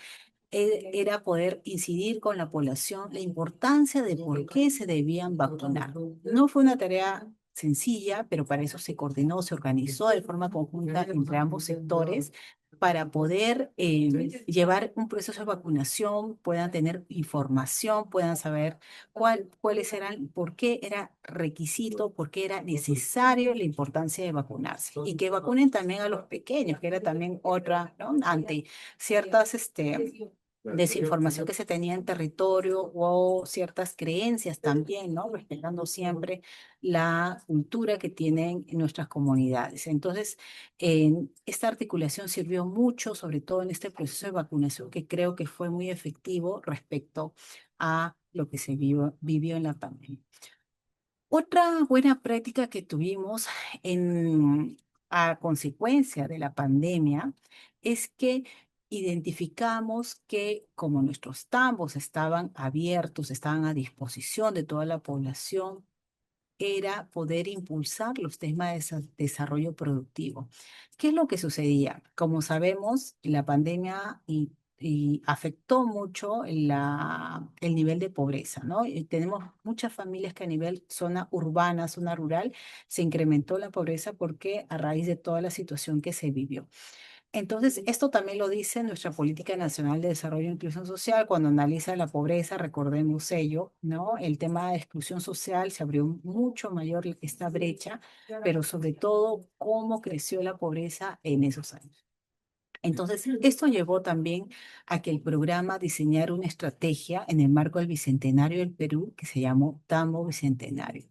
era poder incidir con la población la importancia de por qué se debían vacunar. No fue una tarea sencilla, pero para eso se coordinó, se organizó de forma conjunta entre ambos sectores para poder llevar un proceso de vacunación, puedan tener información, puedan saber cuáles eran, por qué era requisito, por qué era necesario la importancia de vacunarse. Y que vacunen también a los pequeños, que era también otra, ¿no? Ante ciertas desinformación que se tenía en territorio o ciertas creencias también, ¿no? Respetando siempre la cultura que tienen nuestras comunidades. Entonces, esta articulación sirvió mucho, sobre todo en este proceso de vacunación, que creo que fue muy efectivo respecto a lo que se vivió en la pandemia. Otra buena práctica que tuvimos a consecuencia de la pandemia es que identificamos que como nuestros tambos estaban abiertos, estaban a disposición de toda la población, era poder impulsar los temas de desarrollo productivo. ¿Qué es lo que sucedía? Como sabemos, la pandemia y afectó mucho el nivel de pobreza, ¿no? Y tenemos muchas familias que a nivel zona urbana, zona rural, se incrementó la pobreza porque a raíz de toda la situación que se vivió. Entonces, esto también lo dice nuestra Política Nacional de Desarrollo e Inclusión Social, cuando analiza la pobreza, recordemos ello, ¿no? El tema de exclusión social se abrió mucho mayor esta brecha, pero sobre todo cómo creció la pobreza en esos años. Entonces, esto llevó también a que el programa diseñara una estrategia en el marco del Bicentenario del Perú que se llamó Tambo Bicentenario.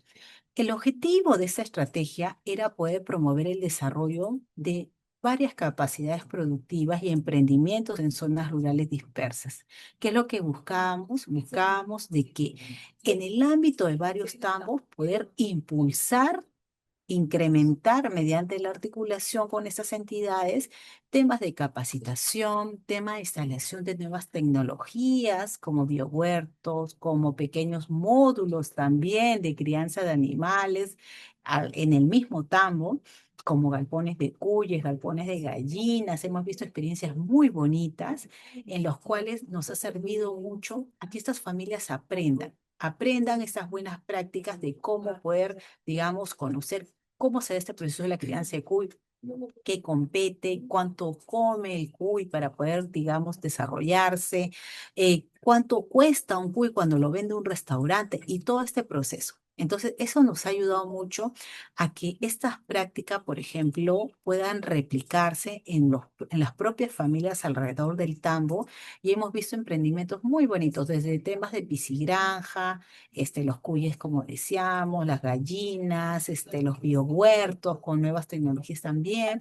El objetivo de esta estrategia era poder promover el desarrollo de varias capacidades productivas y emprendimientos en zonas rurales dispersas. ¿Qué es lo que buscábamos? Buscábamos de que en el ámbito de varios tambos poder impulsar, incrementar mediante la articulación con estas entidades temas de capacitación, tema de instalación de nuevas tecnologías como biohuertos, como pequeños módulos también de crianza de animales en el mismo tambo, como galpones de cuyes, galpones de gallinas. Hemos visto experiencias muy bonitas en los cuales nos ha servido mucho a que estas familias aprendan estas buenas prácticas de cómo poder, digamos, conocer cómo se da este proceso de la crianza de cuy, qué compete, cuánto come el cuy para poder, digamos, desarrollarse, cuánto cuesta un cuy cuando lo vende un restaurante y todo este proceso. Entonces, eso nos ha ayudado mucho a que estas prácticas, por ejemplo, puedan replicarse en las propias familias alrededor del tambo y hemos visto emprendimientos muy bonitos, desde temas de piscigranja, los cuyes, como decíamos, las gallinas, los biohuertos con nuevas tecnologías también,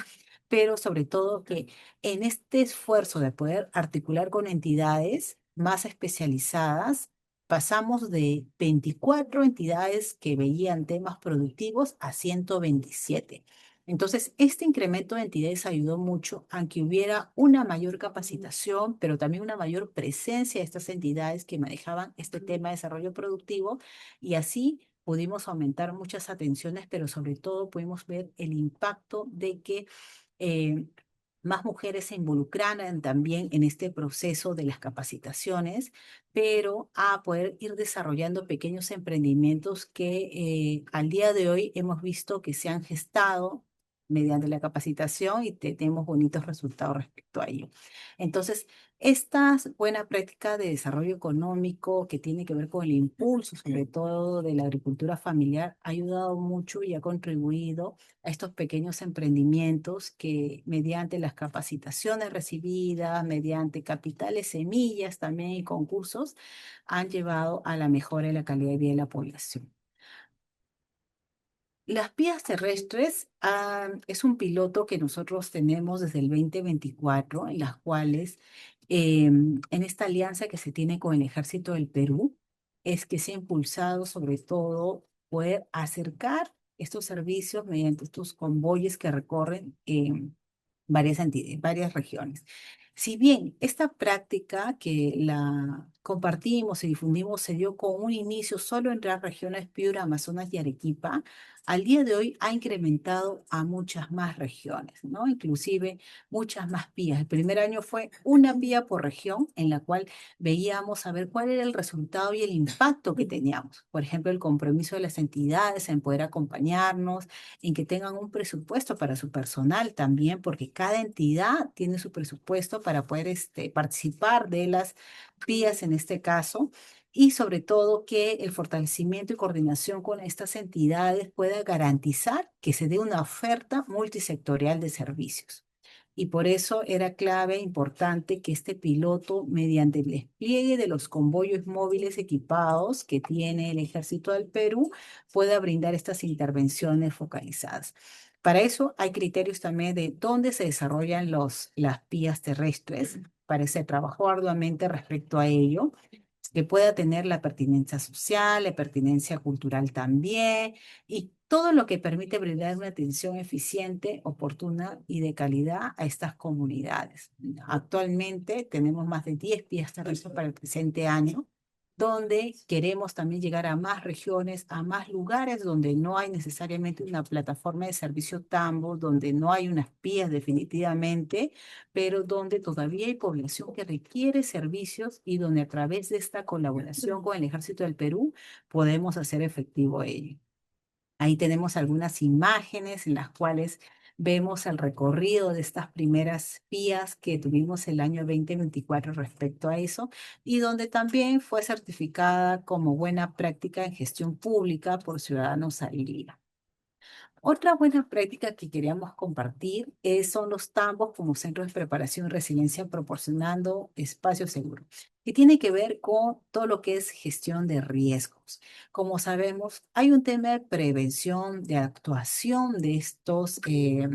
pero sobre todo que en este esfuerzo de poder articular con entidades más especializadas, pasamos de 24 entidades que veían temas productivos a 127. Entonces, este incremento de entidades ayudó mucho a que hubiera una mayor capacitación, pero también una mayor presencia de estas entidades que manejaban este tema de desarrollo productivo y así pudimos aumentar muchas atenciones, pero sobre todo pudimos ver el impacto de que eh, más mujeres se involucraran también en este proceso de las capacitaciones, pero a poder ir desarrollando pequeños emprendimientos que al día de hoy hemos visto que se han gestado mediante la capacitación y tenemos bonitos resultados respecto a ello. Entonces, esta buena práctica de desarrollo económico que tiene que ver con el impulso, sobre todo de la agricultura familiar, ha ayudado mucho y ha contribuido a estos pequeños emprendimientos que mediante las capacitaciones recibidas, mediante capitales semillas también y concursos, han llevado a la mejora de la calidad de vida de la población. Las vías terrestres es un piloto que nosotros tenemos desde el 2024, en las cuales, en esta alianza que se tiene con el Ejército del Perú, es que se ha impulsado sobre todo poder acercar estos servicios mediante estos convoyes que recorren varias entidades, varias regiones. Si bien esta práctica que compartimos y difundimos se dio con un inicio solo entre las regiones Piura, Amazonas y Arequipa. Al día de hoy ha incrementado a muchas más regiones, ¿no? Inclusive muchas más vías. El primer año fue una vía por región en la cual veíamos a ver cuál era el resultado y el impacto que teníamos. Por ejemplo, el compromiso de las entidades en poder acompañarnos, en que tengan un presupuesto para su personal también, porque cada entidad tiene su presupuesto para poder participar de las vías en este caso, y sobre todo que el fortalecimiento y coordinación con estas entidades pueda garantizar que se dé una oferta multisectorial de servicios. Y por eso era clave, importante que este piloto, mediante el despliegue de los convoyos móviles equipados que tiene el Ejército del Perú, pueda brindar estas intervenciones focalizadas. Para eso hay criterios también de dónde se desarrollan las vías terrestres. Parece trabajo arduamente respecto a ello, que pueda tener la pertinencia social, la pertinencia cultural también, y todo lo que permite brindar una atención eficiente, oportuna y de calidad a estas comunidades. Actualmente tenemos más de 10 vías terrestres para el presente año, donde queremos también llegar a más regiones, a más lugares donde no hay necesariamente una plataforma de servicio tambo, donde no hay unas vías definitivamente, pero donde todavía hay población que requiere servicios y donde a través de esta colaboración con el Ejército del Perú podemos hacer efectivo ello. Ahí tenemos algunas imágenes en las cuales vemos el recorrido de estas primeras vías que tuvimos el año 2024 respecto a eso, y donde también fue certificada como buena práctica en gestión pública por Ciudadanos al Día. Otra buena práctica que queríamos compartir son los tambos como centros de preparación y resiliencia proporcionando espacios seguros, que tiene que ver con todo lo que es gestión de riesgos. Como sabemos, hay un tema de prevención, de actuación de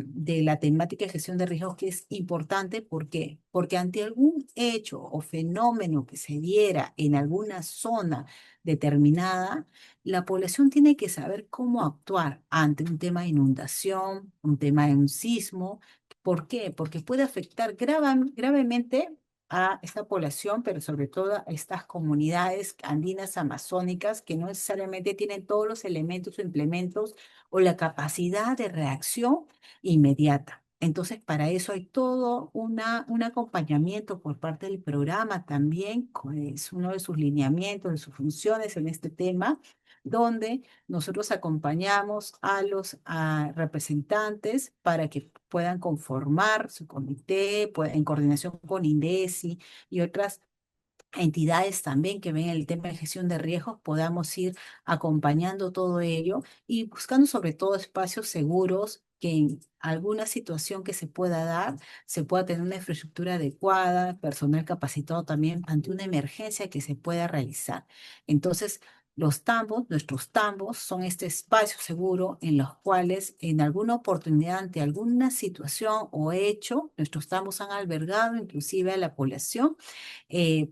de la temática de gestión de riesgos que es importante. ¿Por qué? Porque ante algún hecho o fenómeno que se diera en alguna zona determinada, la población tiene que saber cómo actuar ante un tema de inundación, un tema de un sismo. ¿Por qué? Porque puede afectar gravemente a esta población, pero sobre todo a estas comunidades andinas amazónicas que no necesariamente tienen todos los elementos o implementos o la capacidad de reacción inmediata. Entonces, para eso hay todo un acompañamiento por parte del programa también, es uno de sus lineamientos, de sus funciones en este tema, donde nosotros acompañamos a los representantes para que puedan conformar su comité, en coordinación con INDECI y otras entidades también que ven el tema de gestión de riesgos, podamos ir acompañando todo ello y buscando sobre todo espacios seguros que en alguna situación que se pueda dar, se pueda tener una infraestructura adecuada, personal capacitado también ante una emergencia que se pueda realizar. Entonces, los tambos, nuestros tambos, son este espacio seguro en los cuales en alguna oportunidad, ante alguna situación o hecho, nuestros tambos han albergado inclusive a la población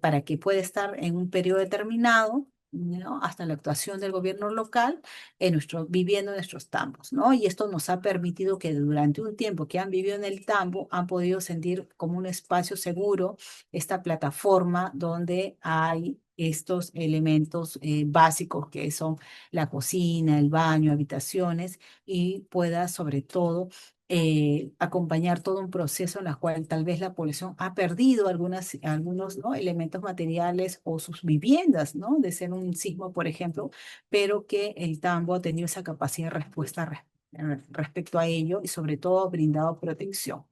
para que pueda estar en un periodo determinado, ¿no? Hasta la actuación del gobierno local viviendo en nuestros tambos, ¿no? Y esto nos ha permitido que durante un tiempo que han vivido en el tambo han podido sentir como un espacio seguro, esta plataforma donde hay estos elementos básicos que son la cocina, el baño, habitaciones, y pueda sobre todo acompañar todo un proceso en el cual tal vez la población ha perdido algunos, ¿no? elementos materiales o sus viviendas, ¿no? De ser un sismo, por ejemplo, pero que el tambo ha tenido esa capacidad de respuesta respecto a ello y sobre todo ha brindado protección.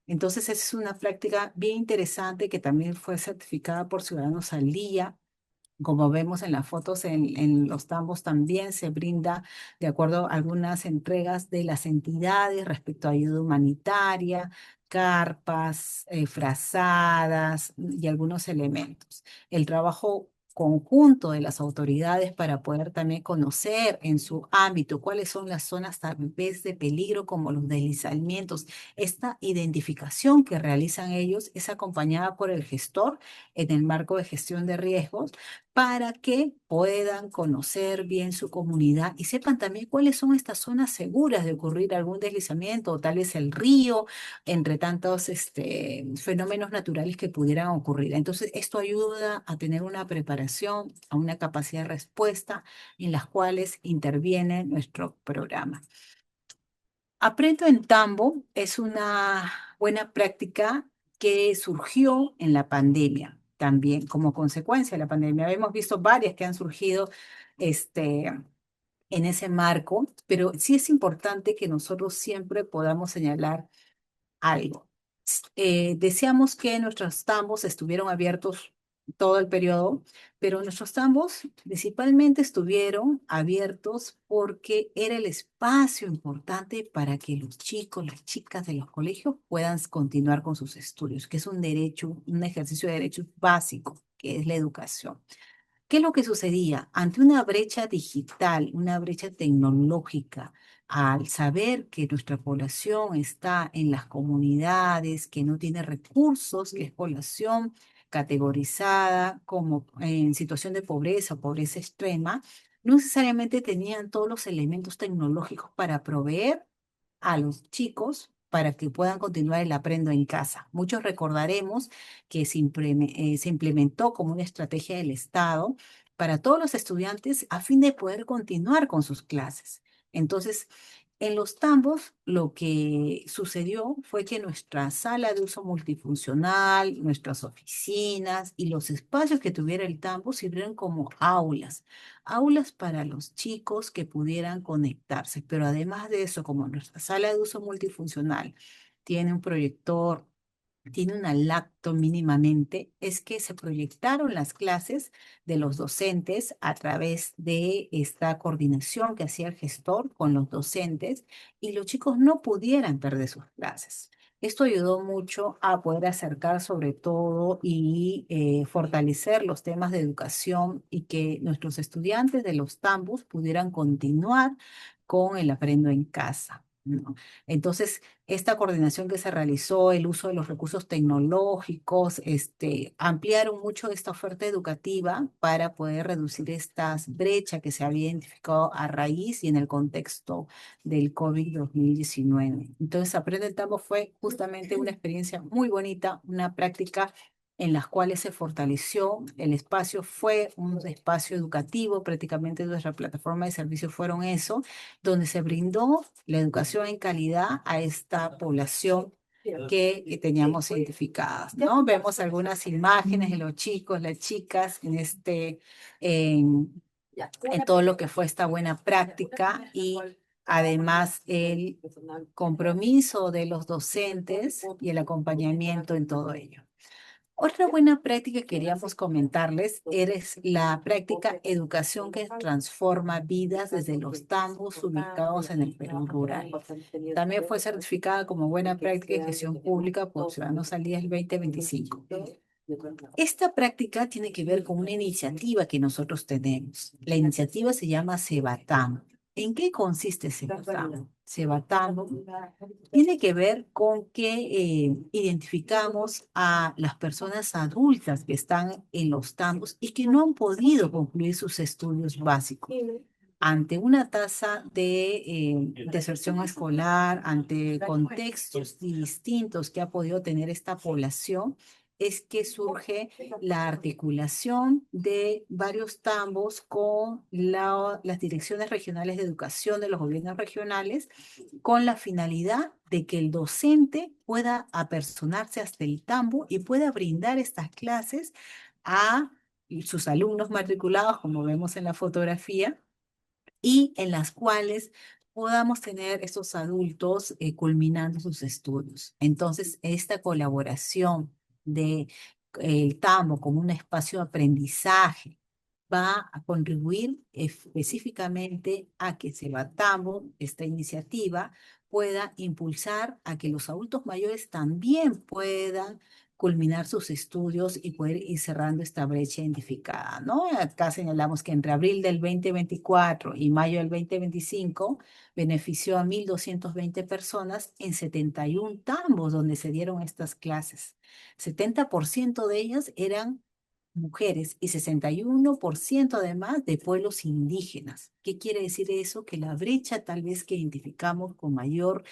Entonces, esa es una práctica bien interesante que también fue certificada por Ciudadanos al Día. Como vemos en las fotos, en los tambos también se brinda, de acuerdo a algunas entregas de las entidades respecto a ayuda humanitaria, carpas, frazadas y algunos elementos. El trabajo conjunto de las autoridades para poder también conocer en su ámbito cuáles son las zonas tal vez de peligro como los deslizamientos. Esta identificación que realizan ellos es acompañada por el gestor en el marco de gestión de riesgos para que puedan conocer bien su comunidad y sepan también cuáles son estas zonas seguras de ocurrir algún deslizamiento o tal vez el río, entre tantos fenómenos naturales que pudieran ocurrir. Entonces, esto ayuda a tener una preparación, a una capacidad de respuesta en las cuales interviene nuestro programa. Aprendo en Tambo es una buena práctica que surgió en la pandemia, también como consecuencia de la pandemia. Hemos visto varias que han surgido en ese marco, pero sí es importante que nosotros siempre podamos señalar algo. Deseamos que nuestros tambos estuvieron abiertos todo el periodo, pero nuestros tambos principalmente estuvieron abiertos porque era el espacio importante para que los chicos, las chicas de los colegios puedan continuar con sus estudios, que es un derecho, un ejercicio de derecho básico, que es la educación. ¿Qué es lo que sucedía? Ante una brecha digital, una brecha tecnológica, al saber que nuestra población está en las comunidades, que no tiene recursos, que es población categorizada como en situación de pobreza o pobreza extrema, no necesariamente tenían todos los elementos tecnológicos para proveer a los chicos para que puedan continuar el aprendo en casa. Muchos recordaremos que se implementó como una estrategia del Estado para todos los estudiantes a fin de poder continuar con sus clases. Entonces, en los tambos, lo que sucedió fue que nuestra sala de uso multifuncional, nuestras oficinas y los espacios que tuviera el tambo sirvieron como aulas para los chicos que pudieran conectarse. Pero además de eso, como nuestra sala de uso multifuncional tiene un proyector, tiene una lacto mínimamente, es que se proyectaron las clases de los docentes a través de esta coordinación que hacía el gestor con los docentes y los chicos no pudieran perder sus clases. Esto ayudó mucho a poder acercar sobre todo y fortalecer los temas de educación y que nuestros estudiantes de los tambos pudieran continuar con el aprendo en casa, ¿no? Entonces, esta coordinación que se realizó, el uso de los recursos tecnológicos, ampliaron mucho esta oferta educativa para poder reducir estas brechas que se había identificado a raíz y en el contexto del COVID-19. Entonces, Aprende el Tambo fue justamente una experiencia muy bonita, una práctica en las cuales se fortaleció el espacio, fue un espacio educativo, prácticamente nuestra plataforma de servicios fueron eso, donde se brindó la educación en calidad a esta población que teníamos identificadas, ¿no? Vemos algunas imágenes de los chicos, las chicas en, en todo lo que fue esta buena práctica y además el compromiso de los docentes y el acompañamiento en todo ello. Otra buena práctica que queríamos comentarles es la práctica educación que transforma vidas desde los tambos ubicados en el Perú rural. También fue certificada como buena práctica de gestión pública por Ciudadanos al Día del 2025. Esta práctica tiene que ver con una iniciativa que nosotros tenemos. La iniciativa se llama Sebatam. ¿En qué consiste Sebatam? Sebatam tiene que ver con que identificamos a las personas adultas que están en los tambos y que no han podido concluir sus estudios básicos. Ante una tasa de deserción escolar, ante contextos distintos que ha podido tener esta población, es que surge la articulación de varios tambos con las direcciones regionales de educación de los gobiernos regionales con la finalidad de que el docente pueda apersonarse hasta el tambo y pueda brindar estas clases a sus alumnos matriculados, como vemos en la fotografía, y en las cuales podamos tener estos adultos culminando sus estudios. Entonces, esta colaboración de el tambo como un espacio de aprendizaje va a contribuir específicamente a que Sebatamo, esta iniciativa, pueda impulsar a que los adultos mayores también puedan culminar sus estudios y poder ir cerrando esta brecha identificada, ¿no? Acá señalamos que entre abril del 2024 y mayo del 2025 benefició a 1.220 personas en 71 tambos donde se dieron estas clases. 70% de ellas eran mujeres y 61% además de pueblos indígenas. ¿Qué quiere decir eso? Que la brecha tal vez que identificamos con mayor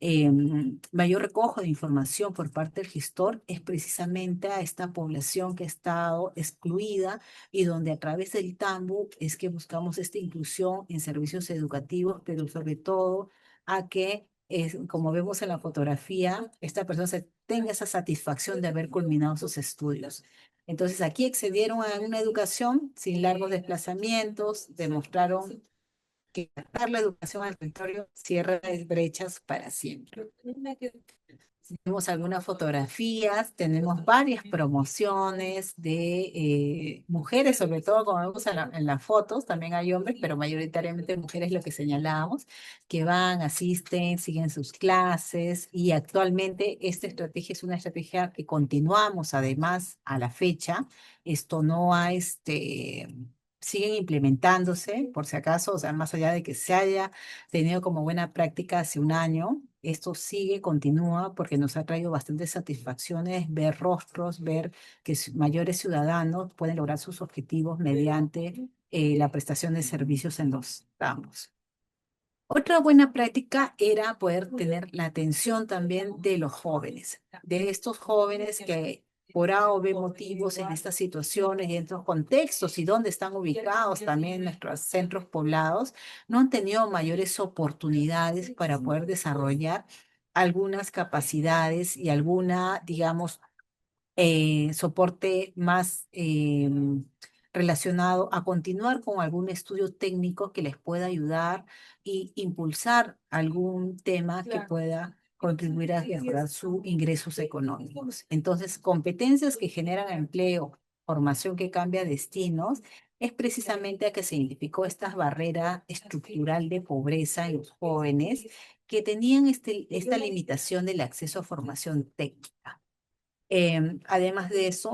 recojo de información por parte del gestor es precisamente a esta población que ha estado excluida y donde a través del tambo es que buscamos esta inclusión en servicios educativos, pero sobre todo a que, como vemos en la fotografía, esta persona tenga esa satisfacción de haber culminado sus estudios. Entonces aquí accedieron a una educación sin largos desplazamientos, demostraron que dar la educación al territorio cierra las brechas para siempre. Tenemos algunas fotografías, tenemos varias promociones de mujeres, sobre todo como vemos en las fotos, también hay hombres, pero mayoritariamente mujeres, lo que señalábamos, que van, asisten, siguen sus clases y actualmente esta estrategia es una estrategia que continuamos además a la fecha. Esto no ha, siguen implementándose, por si acaso, o sea, más allá de que se haya tenido como buena práctica hace un año. Esto sigue, continúa, porque nos ha traído bastantes satisfacciones ver rostros, ver que mayores ciudadanos pueden lograr sus objetivos mediante la prestación de servicios en los campos. Otra buena práctica era poder tener la atención también de los jóvenes, de estos jóvenes que por A o B motivos en estas situaciones y en estos contextos y donde están ubicados también nuestros centros poblados, no han tenido mayores oportunidades para poder desarrollar algunas capacidades y alguna, digamos, soporte más relacionado a continuar con algún estudio técnico que les pueda ayudar y impulsar algún tema que pueda contribuir a mejorar sus ingresos económicos. Entonces, competencias que generan empleo, formación que cambia destinos, es precisamente a que se identificó esta barrera estructural de pobreza en los jóvenes que tenían esta limitación del acceso a formación técnica. Además de eso,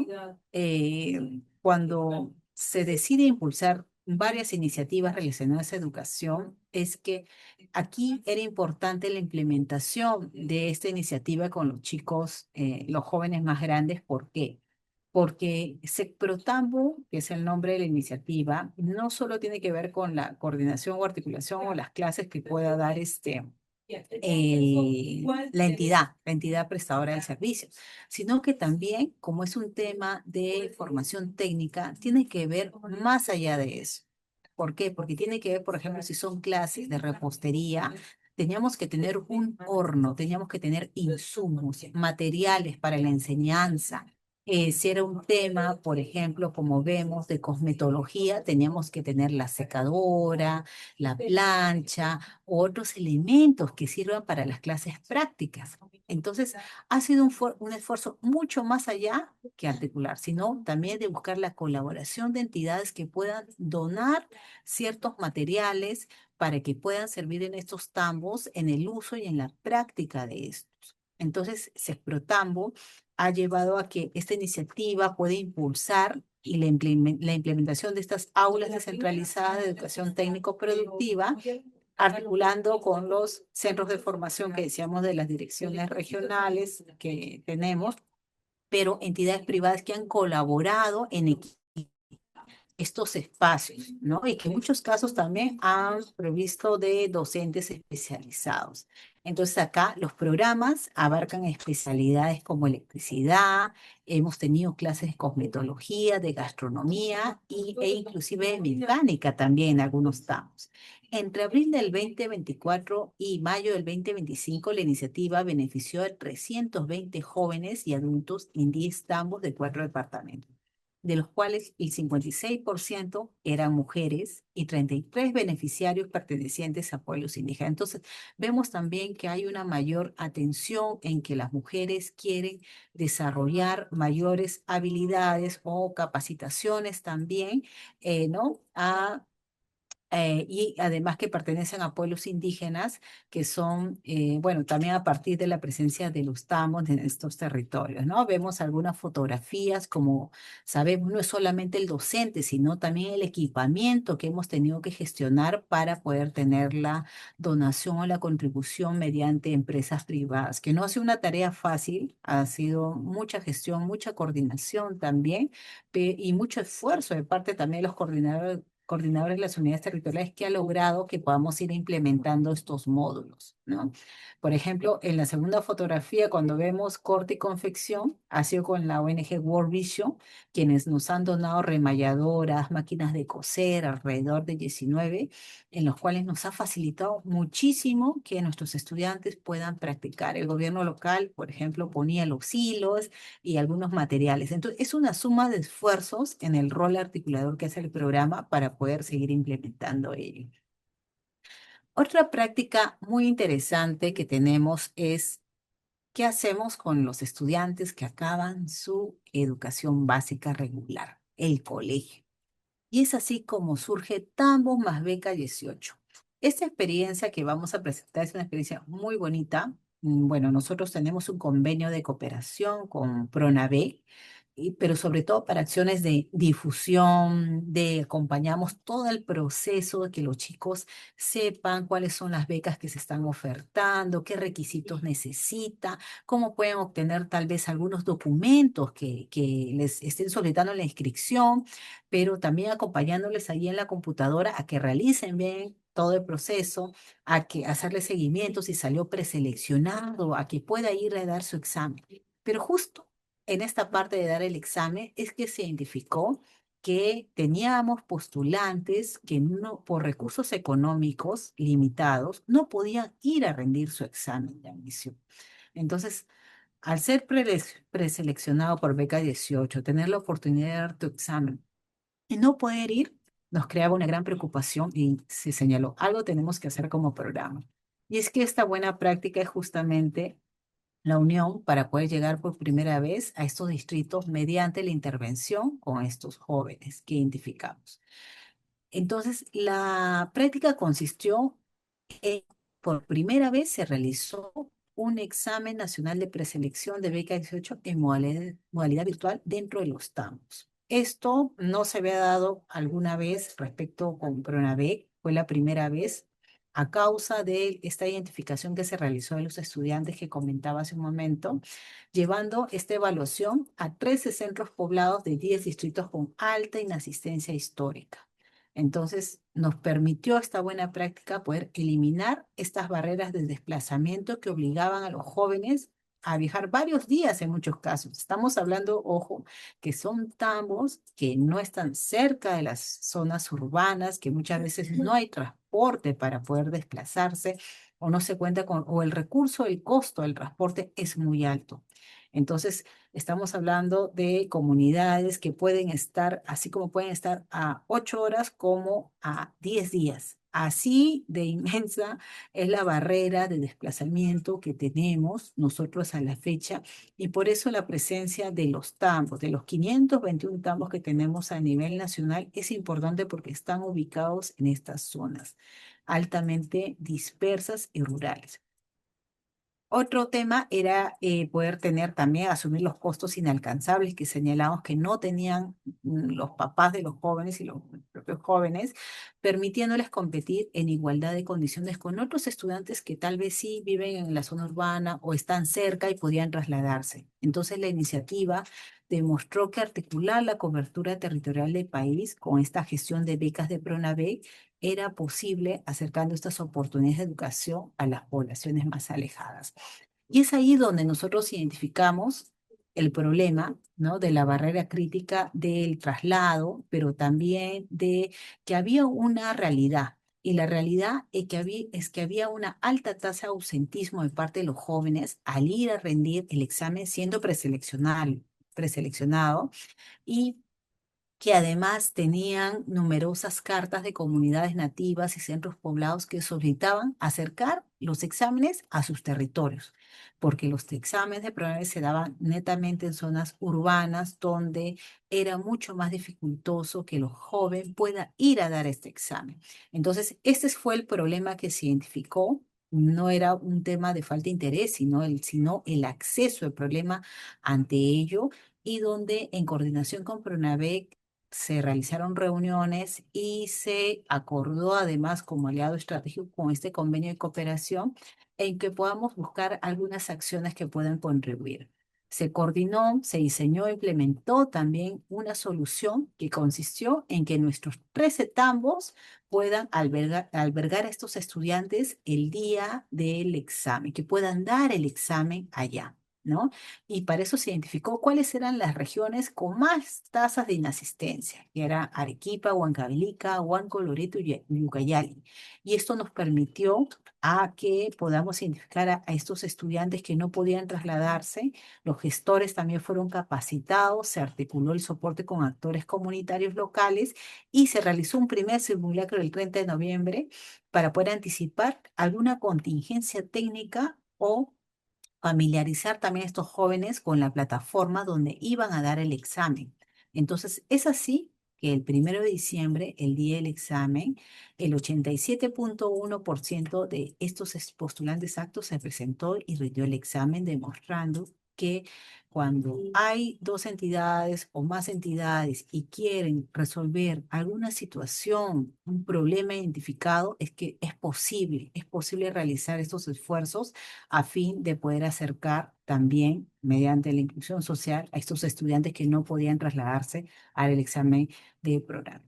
cuando se decide impulsar varias iniciativas relacionadas a educación, es que aquí era importante la implementación de esta iniciativa con los chicos, los jóvenes más grandes. ¿Por qué? Porque Secprotambu, que es el nombre de la iniciativa, no solo tiene que ver con la coordinación o articulación o las clases que pueda dar la entidad prestadora del servicio, sino que también, como es un tema de formación técnica, tiene que ver más allá de eso. ¿Por qué? Porque tiene que ver, por ejemplo, si son clases de repostería, teníamos que tener un horno, teníamos que tener insumos, materiales para la enseñanza. Si era un tema, por ejemplo, como vemos, de cosmetología, teníamos que tener la secadora, la plancha, otros elementos que sirvan para las clases prácticas. Entonces, ha sido un esfuerzo mucho más allá que articular, sino también de buscar la colaboración de entidades que puedan donar ciertos materiales para que puedan servir en estos tambos, en el uso y en la práctica de estos. Entonces, Sesprotambo ha llevado a que esta iniciativa pueda impulsar y la implementación de estas aulas descentralizadas de educación técnico-productiva, articulando con los centros de formación que decíamos de las direcciones regionales que tenemos, pero entidades privadas que han colaborado en estos espacios, ¿no? Y que en muchos casos también han provisto de docentes especializados. Entonces acá los programas abarcan especialidades como electricidad, hemos tenido clases de cosmetología, de gastronomía e inclusive de mecánica también en algunos tramos. Entre abril del 2024 y mayo del 2025, la iniciativa benefició a 320 jóvenes y adultos en 10 tambos de 4 departamentos, de los cuales el 56% eran mujeres y 33 beneficiarios pertenecientes a pueblos indígenas. Entonces, vemos también que hay una mayor atención en que las mujeres quieren desarrollar mayores habilidades o capacitaciones también, ¿no? y además que pertenecen a pueblos indígenas que son, bueno, también a partir de la presencia de los tamos en estos territorios, ¿no? Vemos algunas fotografías, como sabemos, no es solamente el docente, sino también el equipamiento que hemos tenido que gestionar para poder tener la donación o la contribución mediante empresas privadas, que no ha sido una tarea fácil, ha sido mucha gestión, mucha coordinación también, y mucho esfuerzo de parte también de los coordinadores de las unidades territoriales que ha logrado que podamos ir implementando estos módulos, ¿no? Por ejemplo, en la segunda fotografía, cuando vemos corte y confección, ha sido con la ONG World Vision, quienes nos han donado remalladoras, máquinas de coser, alrededor de 19, en los cuales nos ha facilitado muchísimo que nuestros estudiantes puedan practicar. El gobierno local, por ejemplo, ponía los hilos y algunos materiales. Entonces, es una suma de esfuerzos en el rol articulador que hace el programa para poder seguir implementando ello. Otra práctica muy interesante que tenemos es qué hacemos con los estudiantes que acaban su educación básica regular, el colegio. Y es así como surge Tambos más Beca 18. Esta experiencia que vamos a presentar es una experiencia muy bonita. Bueno, nosotros tenemos un convenio de cooperación con Pronavé, pero sobre todo para acciones de difusión, de acompañamos todo el proceso de que los chicos sepan cuáles son las becas que se están ofertando, qué requisitos necesitan, cómo pueden obtener tal vez algunos documentos que les estén solicitando la inscripción, pero también acompañándoles ahí en la computadora a que realicen bien todo el proceso, a que hacerle seguimiento si salió preseleccionado, a que pueda ir a dar su examen. Pero justo en esta parte de dar el examen es que se identificó que teníamos postulantes que no, por recursos económicos limitados, no podían ir a rendir su examen de admisión. Entonces, al ser preseleccionado por Beca 18, tener la oportunidad de dar tu examen y no poder ir, nos creaba una gran preocupación y se señaló, algo tenemos que hacer como programa. Y es que esta buena práctica es justamente la unión para poder llegar por primera vez a estos distritos mediante la intervención con estos jóvenes que identificamos. Entonces, la práctica consistió en, por primera vez se realizó un examen nacional de preselección de beca 18 en modalidad virtual dentro de los TAMOS. Esto no se había dado alguna vez respecto con Pronabec, fue la primera vez a causa de esta identificación que se realizó de los estudiantes que comentaba hace un momento, llevando esta evaluación a 13 centros poblados de 10 distritos con alta inasistencia histórica. Entonces, nos permitió esta buena práctica poder eliminar estas barreras de desplazamiento que obligaban a los jóvenes a viajar varios días en muchos casos. Estamos hablando, ojo, que son tambos que no están cerca de las zonas urbanas, que muchas veces no hay transporte para poder desplazarse o no se cuenta con, o el recurso, el costo del transporte es muy alto. Entonces, estamos hablando de comunidades que pueden estar, así como pueden estar a 8 horas como a 10 días. Así de inmensa es la barrera de desplazamiento que tenemos nosotros a la fecha y por eso la presencia de los tambos, de los 521 tambos que tenemos a nivel nacional, es importante porque están ubicados en estas zonas altamente dispersas y rurales. Otro tema era poder tener también, asumir los costos inalcanzables que señalamos que no tenían los papás de los jóvenes y los propios jóvenes, permitiéndoles competir en igualdad de condiciones con otros estudiantes que tal vez sí viven en la zona urbana o están cerca y podían trasladarse. Entonces la iniciativa demostró que articular la cobertura territorial del país con esta gestión de becas de Pronabec era posible acercando estas oportunidades de educación a las poblaciones más alejadas. Y es ahí donde nosotros identificamos el problema, ¿no? De la barrera crítica del traslado, pero también de que había una realidad. Y la realidad es que había una alta tasa de ausentismo de parte de los jóvenes al ir a rendir el examen siendo preseleccionado y que además tenían numerosas cartas de comunidades nativas y centros poblados que solicitaban acercar los exámenes a sus territorios, porque los exámenes de PRONAVE se daban netamente en zonas urbanas donde era mucho más dificultoso que los jóvenes puedan ir a dar este examen. Entonces, este fue el problema que se identificó. No era un tema de falta de interés, sino el acceso, el problema ante ello, y donde en coordinación con PRONAVEC se realizaron reuniones y se acordó además como aliado estratégico con este convenio de cooperación en que podamos buscar algunas acciones que puedan contribuir. Se coordinó, se diseñó e implementó también una solución que consistió en que nuestros 13 tambos puedan albergar a estos estudiantes el día del examen, que puedan dar el examen allá, ¿no? Y para eso se identificó cuáles eran las regiones con más tasas de inasistencia, que era Arequipa, Huancavelica, Huanco, Loreto y Ucayali. Y esto nos permitió a que podamos identificar a estos estudiantes que no podían trasladarse. Los gestores también fueron capacitados, se articuló el soporte con actores comunitarios locales y se realizó un primer simulacro el 30 de noviembre para poder anticipar alguna contingencia técnica o familiarizar también a estos jóvenes con la plataforma donde iban a dar el examen. Entonces, es así que el 1 de diciembre, el día del examen, el 87,1% de estos postulantes aptos se presentó y rindió el examen, demostrando que cuando hay dos entidades o más entidades y quieren resolver alguna situación, un problema identificado, es que es posible realizar estos esfuerzos a fin de poder acercar también, mediante la inclusión social, a estos estudiantes que no podían trasladarse al examen de programa.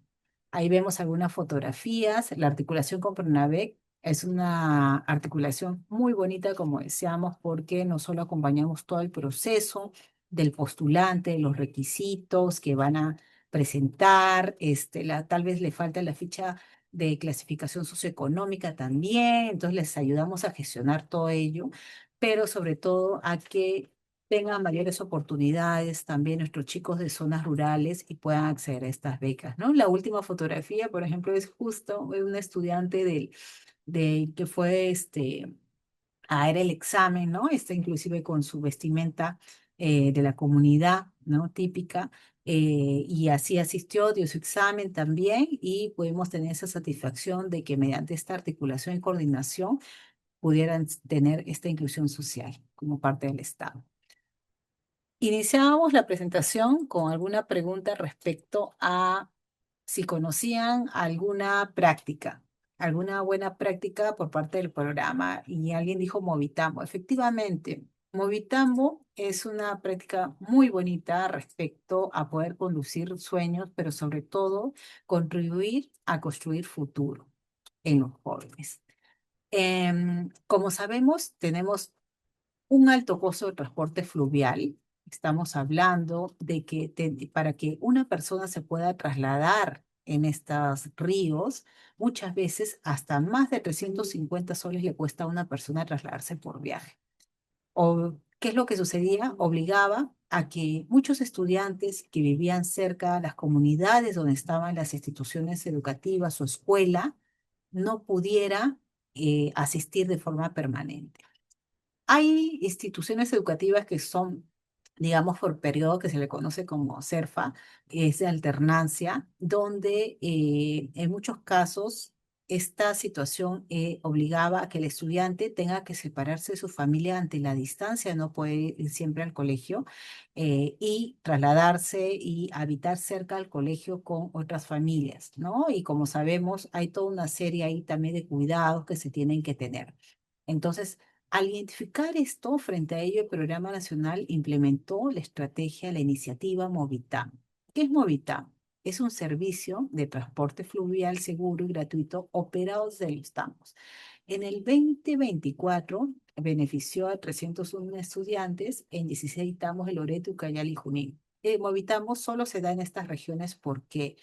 Ahí vemos algunas fotografías. La articulación con Pronavec es una articulación muy bonita, como decíamos, porque no solo acompañamos todo el proceso del postulante, los requisitos que van a presentar, tal vez le falta la ficha de clasificación socioeconómica también, entonces les ayudamos a gestionar todo ello, pero sobre todo a que tengan mayores oportunidades también nuestros chicos de zonas rurales y puedan acceder a estas becas, ¿no? La última fotografía, por ejemplo, es justo de un estudiante que fue a dar el examen, ¿no? Está inclusive con su vestimenta de la comunidad, ¿no? Típica. Y así asistió, dio su examen también y pudimos tener esa satisfacción de que mediante esta articulación y coordinación pudieran tener esta inclusión social como parte del Estado. Iniciábamos la presentación con alguna pregunta respecto a si conocían alguna buena práctica por parte del programa, y alguien dijo Movitambo. Efectivamente, Movitambo es una práctica muy bonita respecto a poder conducir sueños, pero sobre todo contribuir a construir futuro en los jóvenes. Como sabemos, tenemos un alto costo de transporte fluvial. Estamos hablando de que para que una persona se pueda trasladar en estos ríos, muchas veces hasta más de 350 soles le cuesta a una persona trasladarse por viaje. O, ¿qué es lo que sucedía? Obligaba a que muchos estudiantes que vivían cerca de las comunidades donde estaban las instituciones educativas o escuela no pudiera asistir de forma permanente. Hay instituciones educativas que son, digamos, por periodo que se le conoce como CERFA, que es de alternancia, donde en muchos casos esta situación obligaba a que el estudiante tenga que separarse de su familia ante la distancia, no puede ir siempre al colegio y trasladarse y habitar cerca al colegio con otras familias, ¿no? Y como sabemos, hay toda una serie ahí también de cuidados que se tienen que tener. Entonces, al identificar esto, frente a ello, el Programa Nacional implementó la estrategia, la iniciativa Movitam. ¿Qué es Movitam? Es un servicio de transporte fluvial seguro y gratuito operado desde los tambos. En el 2024 benefició a 301 estudiantes en 16 tambos de Loreto, Ucayali y Junín. Movitamo solo se da en estas regiones porque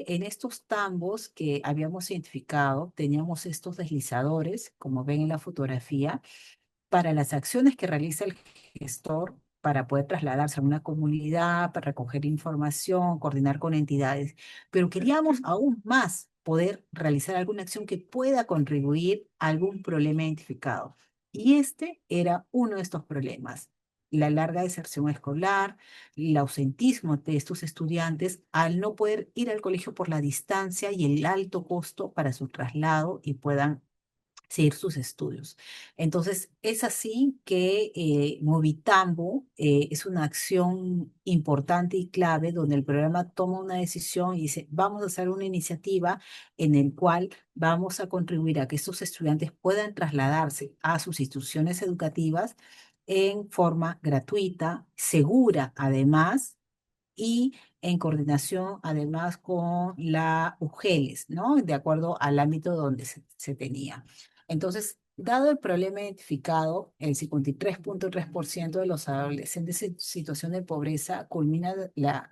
en estos tambos que habíamos identificado teníamos estos deslizadores, como ven en la fotografía, para las acciones que realiza el gestor. para poder trasladarse a una comunidad, para recoger información, coordinar con entidades, pero queríamos aún más poder realizar alguna acción que pueda contribuir a algún problema identificado. Y este era uno de estos problemas, la larga deserción escolar, el ausentismo de estos estudiantes al no poder ir al colegio por la distancia y el alto costo para su traslado y puedan seguir sus estudios. Entonces, es así que Movitambo es una acción importante y clave donde el programa toma una decisión y dice, vamos a hacer una iniciativa en el cual vamos a contribuir a que estos estudiantes puedan trasladarse a sus instituciones educativas en forma gratuita, segura además, y en coordinación además con la UGELES, ¿no? De acuerdo al ámbito donde se tenía. Entonces, dado el problema identificado, el 53.3% de los adolescentes en situación de pobreza culmina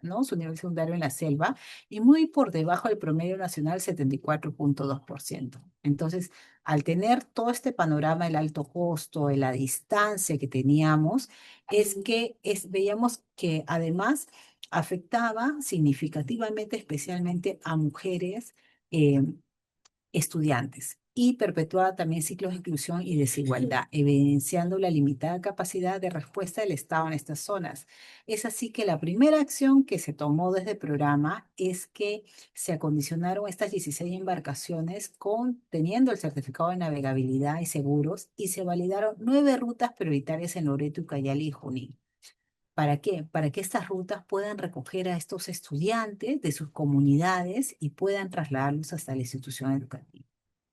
¿no? su nivel secundario en la selva y muy por debajo del promedio nacional, 74.2%. Entonces, al tener todo este panorama, el alto costo, de la distancia que teníamos, es que veíamos que además afectaba significativamente, especialmente a mujeres eh, estudiantes y perpetuaba también ciclos de exclusión y desigualdad, evidenciando la limitada capacidad de respuesta del Estado en estas zonas. Es así que la primera acción que se tomó desde el programa es que se acondicionaron estas 16 embarcaciones teniendo el certificado de navegabilidad y seguros y se validaron 9 rutas prioritarias en Loreto, Ucayali y Junín. ¿Para qué? Para que estas rutas puedan recoger a estos estudiantes de sus comunidades y puedan trasladarlos hasta la institución educativa.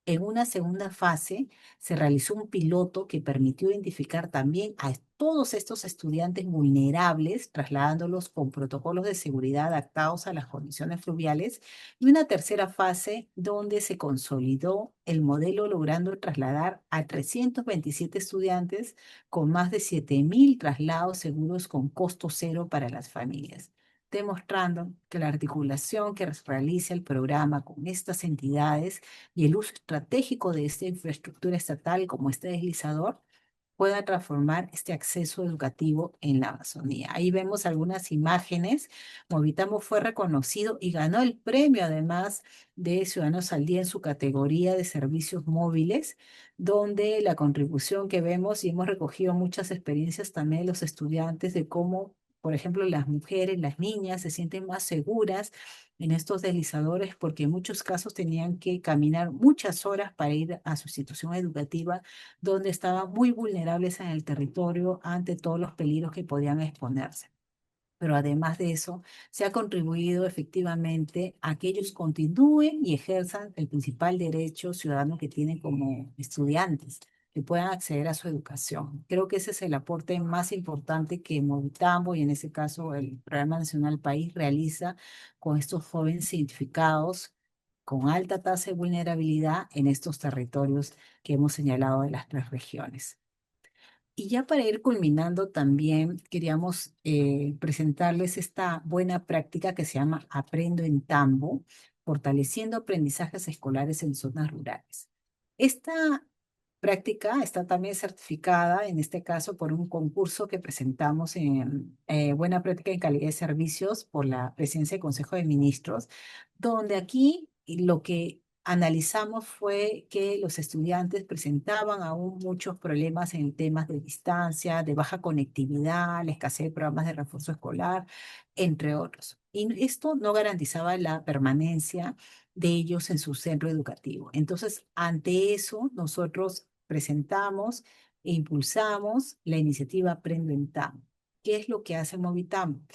En una segunda fase se realizó un piloto que permitió identificar también a todos estos estudiantes vulnerables, trasladándolos con protocolos de seguridad adaptados a las condiciones fluviales, y una tercera fase donde se consolidó el modelo logrando trasladar a 327 estudiantes con más de 7.000 traslados seguros con costo cero para las familias, demostrando que la articulación que realiza el programa con estas entidades y el uso estratégico de esta infraestructura estatal como este deslizador pueda transformar este acceso educativo en la Amazonía. Ahí vemos algunas imágenes. Movitamo fue reconocido y ganó el premio además de Ciudadanos al Día en su categoría de servicios móviles, donde la contribución que vemos y hemos recogido muchas experiencias también de los estudiantes de cómo, por ejemplo, las mujeres, las niñas se sienten más seguras en estos deslizadores porque en muchos casos tenían que caminar muchas horas para ir a su institución educativa donde estaban muy vulnerables en el territorio ante todos los peligros que podían exponerse. Pero además de eso, se ha contribuido efectivamente a que ellos continúen y ejerzan el principal derecho ciudadano que tienen como estudiantes, que puedan acceder a su educación. Creo que ese es el aporte más importante que Movitambo y en ese caso el Programa Nacional País realiza con estos jóvenes identificados con alta tasa de vulnerabilidad en estos territorios que hemos señalado de las 3 regiones. Y ya para ir culminando también queríamos presentarles esta buena práctica que se llama Aprendo en Tambo, fortaleciendo aprendizajes escolares en zonas rurales. Esta práctica está también certificada, en este caso, por un concurso que presentamos en Buena Práctica en Calidad de Servicios por la Presidencia del Consejo de Ministros, donde aquí lo que analizamos fue que los estudiantes presentaban aún muchos problemas en temas de distancia, de baja conectividad, la escasez de programas de refuerzo escolar, entre otros. Y esto no garantizaba la permanencia de ellos en su centro educativo. Entonces, ante eso, nosotros presentamos e impulsamos la iniciativa Aprendo en TAM. ¿Qué es lo que hace Movitam?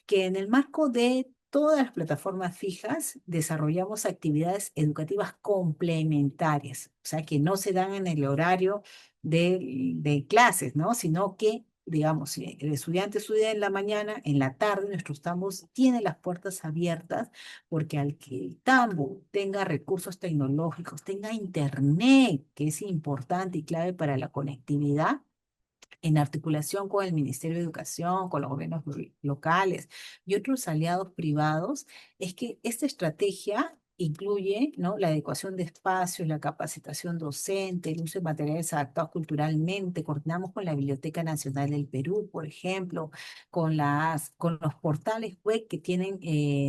Que en el marco de todas las plataformas fijas desarrollamos actividades educativas complementarias, o sea, que no se dan en el horario de clases, ¿no? Sino que, digamos, si el estudiante estudia en la mañana, en la tarde, nuestros tambos tienen las puertas abiertas porque al que el tambo tenga recursos tecnológicos, tenga internet, que es importante y clave para la conectividad, en articulación con el Ministerio de Educación, con los gobiernos locales y otros aliados privados, es que esta estrategia incluye, ¿no?, la adecuación de espacios, la capacitación docente, el uso de materiales adaptados culturalmente. Coordinamos con la Biblioteca Nacional del Perú, por ejemplo, con los portales web que tienen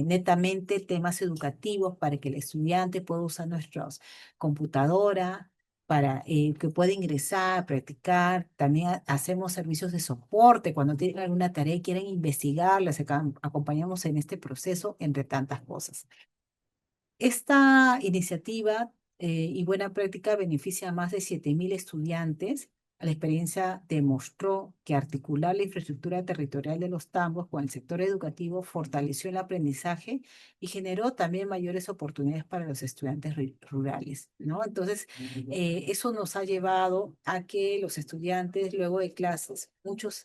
netamente temas educativos para que el estudiante pueda usar nuestras computadoras para que pueda ingresar, practicar. También hacemos servicios de soporte cuando tienen alguna tarea y quieren investigar, les acompañamos en este proceso, entre tantas cosas. Esta iniciativa y buena práctica beneficia a más de 7.000 estudiantes. La experiencia demostró que articular la infraestructura territorial de los tambos con el sector educativo fortaleció el aprendizaje y generó también mayores oportunidades para los estudiantes rurales, ¿no? Entonces, eso nos ha llevado a que los estudiantes, luego de clases, muchos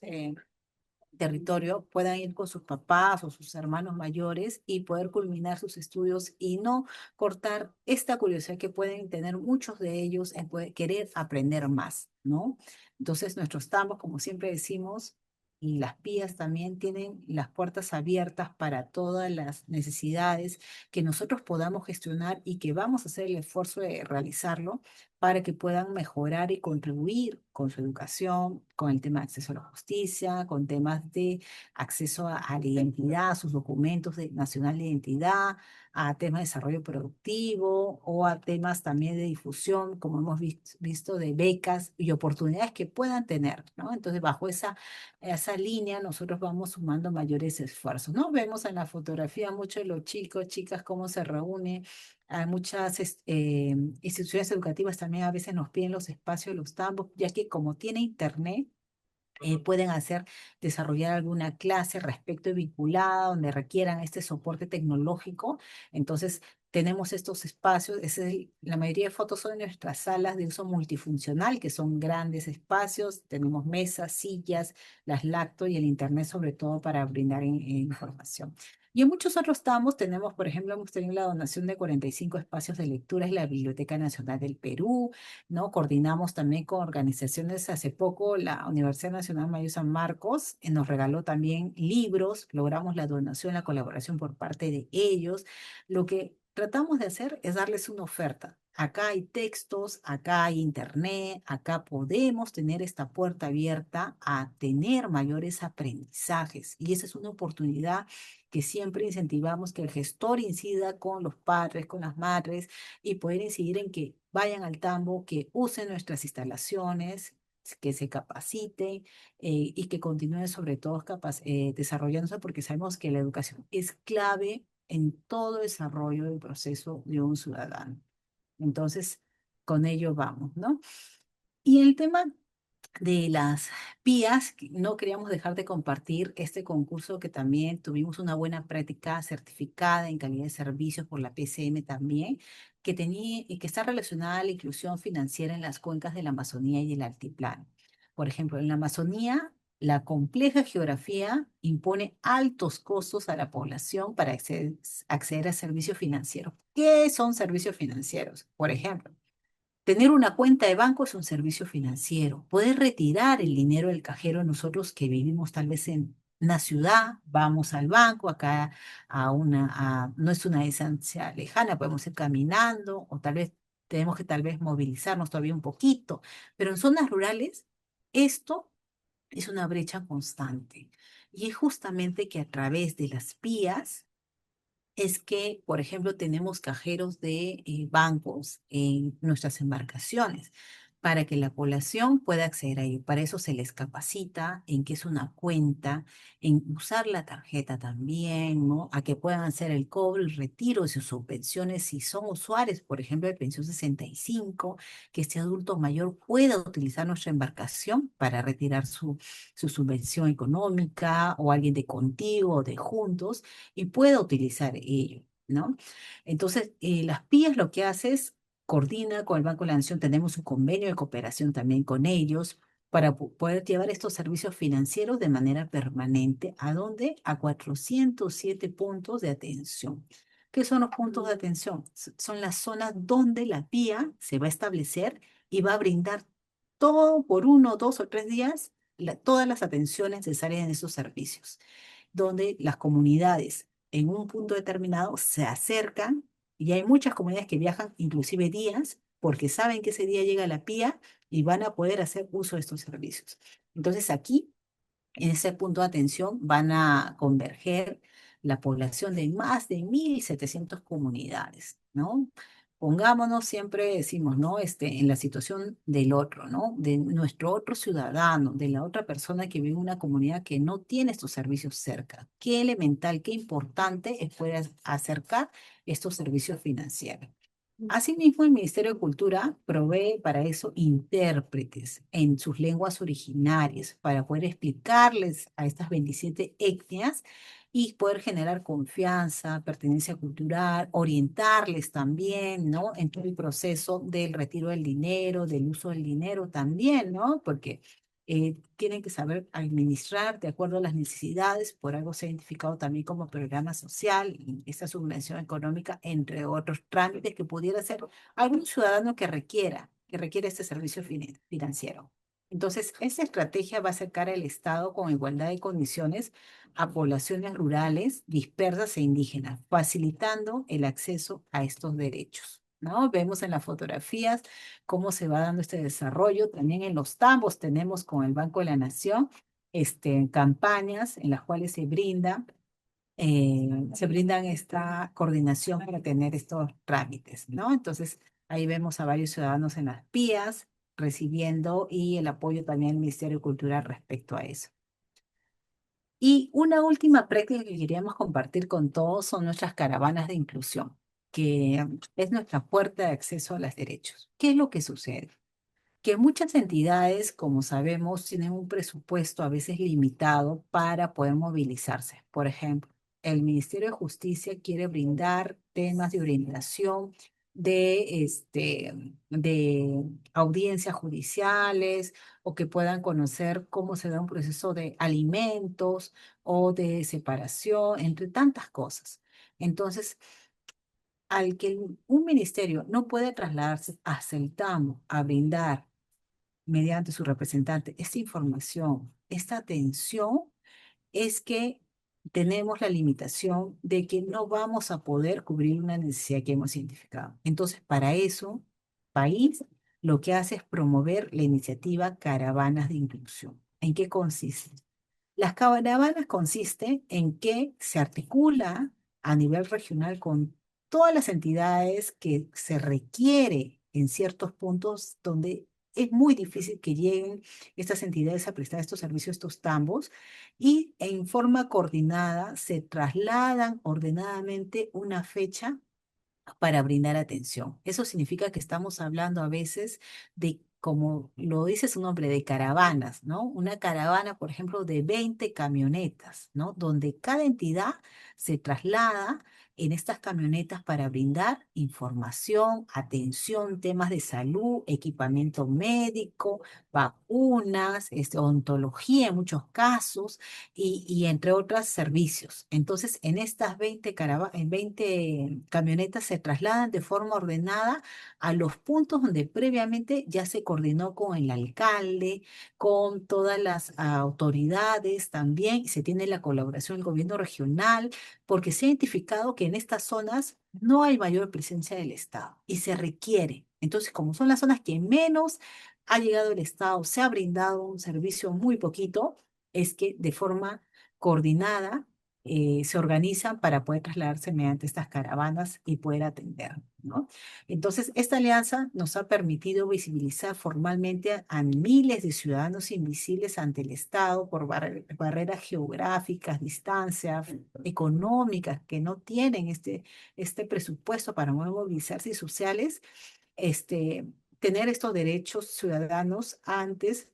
territorio, puedan ir con sus papás o sus hermanos mayores y poder culminar sus estudios y no cortar esta curiosidad que pueden tener muchos de ellos en querer aprender más, ¿no? Entonces, nuestros tambos, como siempre decimos, y las pías también tienen las puertas abiertas para todas las necesidades que nosotros podamos gestionar y que vamos a hacer el esfuerzo de realizarlo para que puedan mejorar y contribuir con su educación, con el tema de acceso a la justicia, con temas de acceso a la identidad, a sus documentos nacional de identidad, a temas de desarrollo productivo o a temas también de difusión, como hemos visto, de becas y oportunidades que puedan tener, ¿no? Entonces, bajo esa línea, nosotros vamos sumando mayores esfuerzos, ¿no? Vemos en la fotografía mucho de los chicos, chicas, cómo se reúnen. Hay muchas instituciones educativas también a veces nos piden los espacios de los tambos, ya que como tiene internet, pueden desarrollar alguna clase respecto y vinculada donde requieran este soporte tecnológico. Entonces, tenemos estos espacios. La mayoría de fotos son en nuestras salas de uso multifuncional, que son grandes espacios. Tenemos mesas, sillas, las lacto y el internet, sobre todo para brindar información. Y en muchos otros estamos, tenemos, por ejemplo, hemos tenido la donación de 45 espacios de lectura en la Biblioteca Nacional del Perú, ¿no? Coordinamos también con organizaciones. Hace poco la Universidad Nacional Mayor San Marcos nos regaló también libros, logramos la donación, la colaboración por parte de ellos. Lo que tratamos de hacer es darles una oferta. Acá hay textos, acá hay internet, acá podemos tener esta puerta abierta a tener mayores aprendizajes. Y esa es una oportunidad que siempre incentivamos que el gestor incida con los padres, con las madres, y poder incidir en que vayan al tambo, que usen nuestras instalaciones, que se capaciten y que continúen sobre todo desarrollándose, porque sabemos que la educación es clave en todo desarrollo del proceso de un ciudadano. Entonces, con ello vamos, ¿no? Y el tema de las PIAs, no queríamos dejar de compartir este concurso que también tuvimos una buena práctica certificada en calidad de servicios por la PCM también, que tenía y que está relacionada a la inclusión financiera en las cuencas de la Amazonía y el altiplano. Por ejemplo, en la Amazonía, la compleja geografía impone altos costos a la población para acceder a servicios financieros. ¿Qué son servicios financieros? Por ejemplo, tener una cuenta de banco es un servicio financiero. Poder retirar el dinero del cajero, nosotros que vivimos tal vez en una ciudad, vamos al banco, acá no es una distancia lejana, podemos ir caminando o tal vez tenemos que tal vez movilizarnos todavía un poquito, pero en zonas rurales esto es una brecha constante. Y es justamente que a través de las vías es que, por ejemplo, tenemos cajeros de bancos en nuestras embarcaciones para que la población pueda acceder a ello. Para eso se les capacita en qué es una cuenta, en usar la tarjeta también, ¿no? A que puedan hacer el cobro y retiro de sus subvenciones si son usuarios, por ejemplo, de pensión 65, que este adulto mayor pueda utilizar nuestra embarcación para retirar su subvención económica, o alguien de Contigo o de Juntos y pueda utilizar ello, ¿no? Entonces, las PIAs lo que hace es coordina con el Banco de la Nación, tenemos un convenio de cooperación también con ellos para poder llevar estos servicios financieros de manera permanente. ¿A dónde? A 407 puntos de atención. ¿Qué son los puntos de atención? Son las zonas donde la PIA se va a establecer y va a brindar todo por 1, 2 o 3 días, todas las atenciones necesarias en esos servicios, donde las comunidades en un punto determinado se acercan Y hay muchas comunidades que viajan inclusive días porque saben que ese día llega la PIA y van a poder hacer uso de estos servicios. Entonces aquí, en ese punto de atención, van a converger la población de más de 1.700 comunidades, ¿no? Pongámonos, siempre decimos, ¿no? En la situación del otro, ¿no? De nuestro otro ciudadano, de la otra persona que vive en una comunidad que no tiene estos servicios cerca. Qué elemental, qué importante es poder acercar estos servicios financieros. Asimismo, el Ministerio de Cultura provee para eso intérpretes en sus lenguas originarias para poder explicarles a estas 27 etnias y poder generar confianza, pertenencia cultural, orientarles también, ¿no? En todo el proceso del retiro del dinero, del uso del dinero también, ¿no? Porque tienen que saber administrar de acuerdo a las necesidades, por algo se ha identificado también como programa social, y esta subvención económica, entre otros trámites que pudiera hacer algún ciudadano que requiere este servicio financiero. Entonces, esta estrategia va a acercar al Estado con igualdad de condiciones a poblaciones rurales, dispersas e indígenas, facilitando el acceso a estos derechos, ¿no? Vemos en las fotografías cómo se va dando este desarrollo. También en los tambos tenemos con el Banco de la Nación campañas en las cuales se brindan esta coordinación para tener estos trámites, ¿no? Entonces, ahí vemos a varios ciudadanos en las PIAs recibiendo y el apoyo también del Ministerio de Cultura respecto a eso. Y una última práctica que queríamos compartir con todos son nuestras caravanas de inclusión, que es nuestra puerta de acceso a los derechos. ¿Qué es lo que sucede? Que muchas entidades, como sabemos, tienen un presupuesto a veces limitado para poder movilizarse. Por ejemplo, el Ministerio de Justicia quiere brindar temas de orientación de audiencias judiciales o que puedan conocer cómo se da un proceso de alimentos o de separación, entre tantas cosas. Entonces, al que un ministerio no puede trasladarse a Celtamo a brindar mediante su representante esta información, esta atención, es que tenemos la limitación de que no vamos a poder cubrir una necesidad que hemos identificado. Entonces, para eso, país lo que hace es promover la iniciativa Caravanas de Inclusión. ¿En qué consiste? Las caravanas consisten en que se articula a nivel regional con todas las entidades que se requiere en ciertos puntos donde es muy difícil que lleguen estas entidades a prestar estos servicios, estos tambos, y en forma coordinada se trasladan ordenadamente una fecha para brindar atención. Eso significa que estamos hablando a veces de, como lo dice su nombre, de caravanas, ¿no? Una caravana, por ejemplo, de 20 camionetas, ¿no? Donde cada entidad se traslada en estas camionetas para brindar información, atención, temas de salud, equipamiento médico, vacunas, odontología en muchos casos y entre otros servicios. Entonces, en estas 20 camionetas se trasladan de forma ordenada a los puntos donde previamente ya se coordinó con el alcalde, con todas las autoridades también, y se tiene la colaboración del gobierno regional, porque se ha identificado que en estas zonas no hay mayor presencia del Estado y se requiere. Entonces, como son las zonas que menos ha llegado el Estado, se ha brindado un servicio muy poquito, es que de forma coordinada se organizan para poder trasladarse mediante estas caravanas y poder atender, ¿no? Entonces, esta alianza nos ha permitido visibilizar formalmente a miles de ciudadanos invisibles ante el Estado por barreras geográficas, distancias económicas que no tienen este presupuesto para movilizarse y sociales, tener estos derechos ciudadanos antes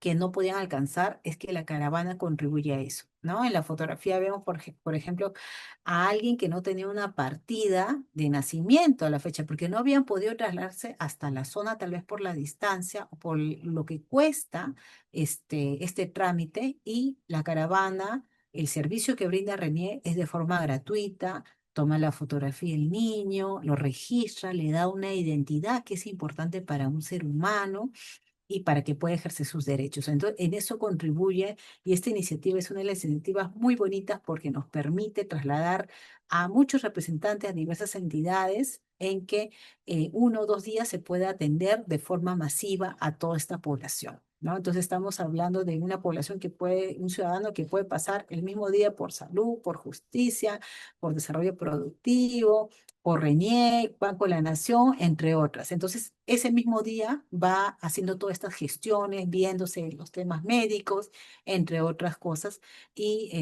que no podían alcanzar, es que la caravana contribuye a eso, ¿no? En la fotografía vemos, por ejemplo, a alguien que no tenía una partida de nacimiento a la fecha, porque no habían podido trasladarse hasta la zona, tal vez por la distancia o por lo que cuesta este trámite, y la caravana, el servicio que brinda Renier es de forma gratuita. Toma la fotografía del niño, lo registra, le da una identidad que es importante para un ser humano, y para que pueda ejercer sus derechos. Entonces, en eso contribuye y esta iniciativa es una de las iniciativas muy bonitas porque nos permite trasladar a muchos representantes a diversas entidades en que 1 o 2 días se pueda atender de forma masiva a toda esta población. ¿No? Entonces estamos hablando de una población que puede, un ciudadano que puede pasar el mismo día por salud, por justicia, por desarrollo productivo, por RENIEC, Banco de la Nación, entre otras. Entonces, ese mismo día va haciendo todas estas gestiones, viéndose los temas médicos, entre otras cosas, y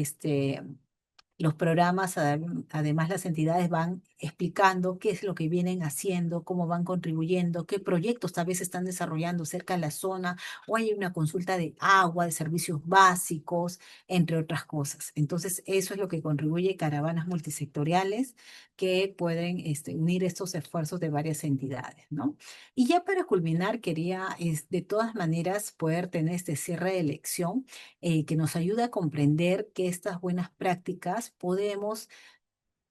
los programas, además las entidades van explicando qué es lo que vienen haciendo, cómo van contribuyendo, qué proyectos tal vez están desarrollando cerca de la zona, o hay una consulta de agua, de servicios básicos, entre otras cosas. Entonces, eso es lo que contribuye caravanas multisectoriales que pueden unir estos esfuerzos de varias entidades, ¿no? Y ya para culminar, quería de todas maneras poder tener este cierre de lección que nos ayuda a comprender que estas buenas prácticas podemos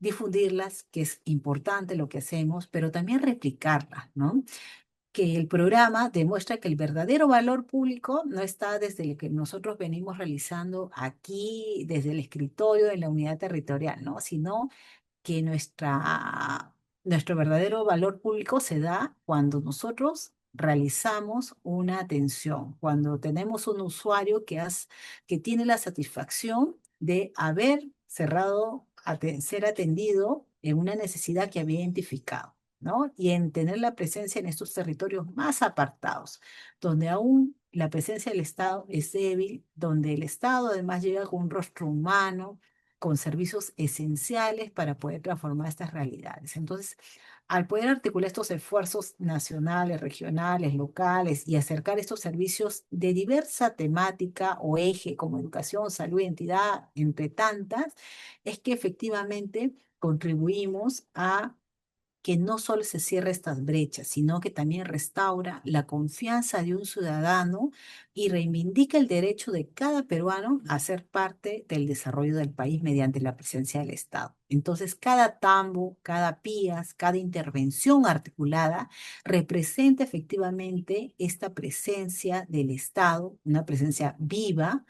difundirlas, que es importante lo que hacemos, pero también replicarlas, ¿no? Que el programa demuestra que el verdadero valor público no está desde lo que nosotros venimos realizando aquí, desde el escritorio de la unidad territorial, ¿no? Sino que nuestro verdadero valor público se da cuando nosotros realizamos una atención, cuando tenemos un usuario que tiene la satisfacción de haber ser atendido en una necesidad que había identificado. ¿No? Y en tener la presencia en estos territorios más apartados, donde aún la presencia del Estado es débil, donde el Estado además llega con un rostro humano, con servicios esenciales para poder transformar estas realidades. Entonces, al poder articular estos esfuerzos nacionales, regionales, locales y acercar estos servicios de diversa temática o eje como educación, salud, identidad, entre tantas, es que efectivamente contribuimos a que no solo se cierre estas brechas, sino que también restaura la confianza de un ciudadano y reivindica el derecho de cada peruano a ser parte del desarrollo del país mediante la presencia del Estado. Entonces, cada tambo, cada PIAS, cada intervención articulada representa efectivamente esta presencia del Estado, una presencia viva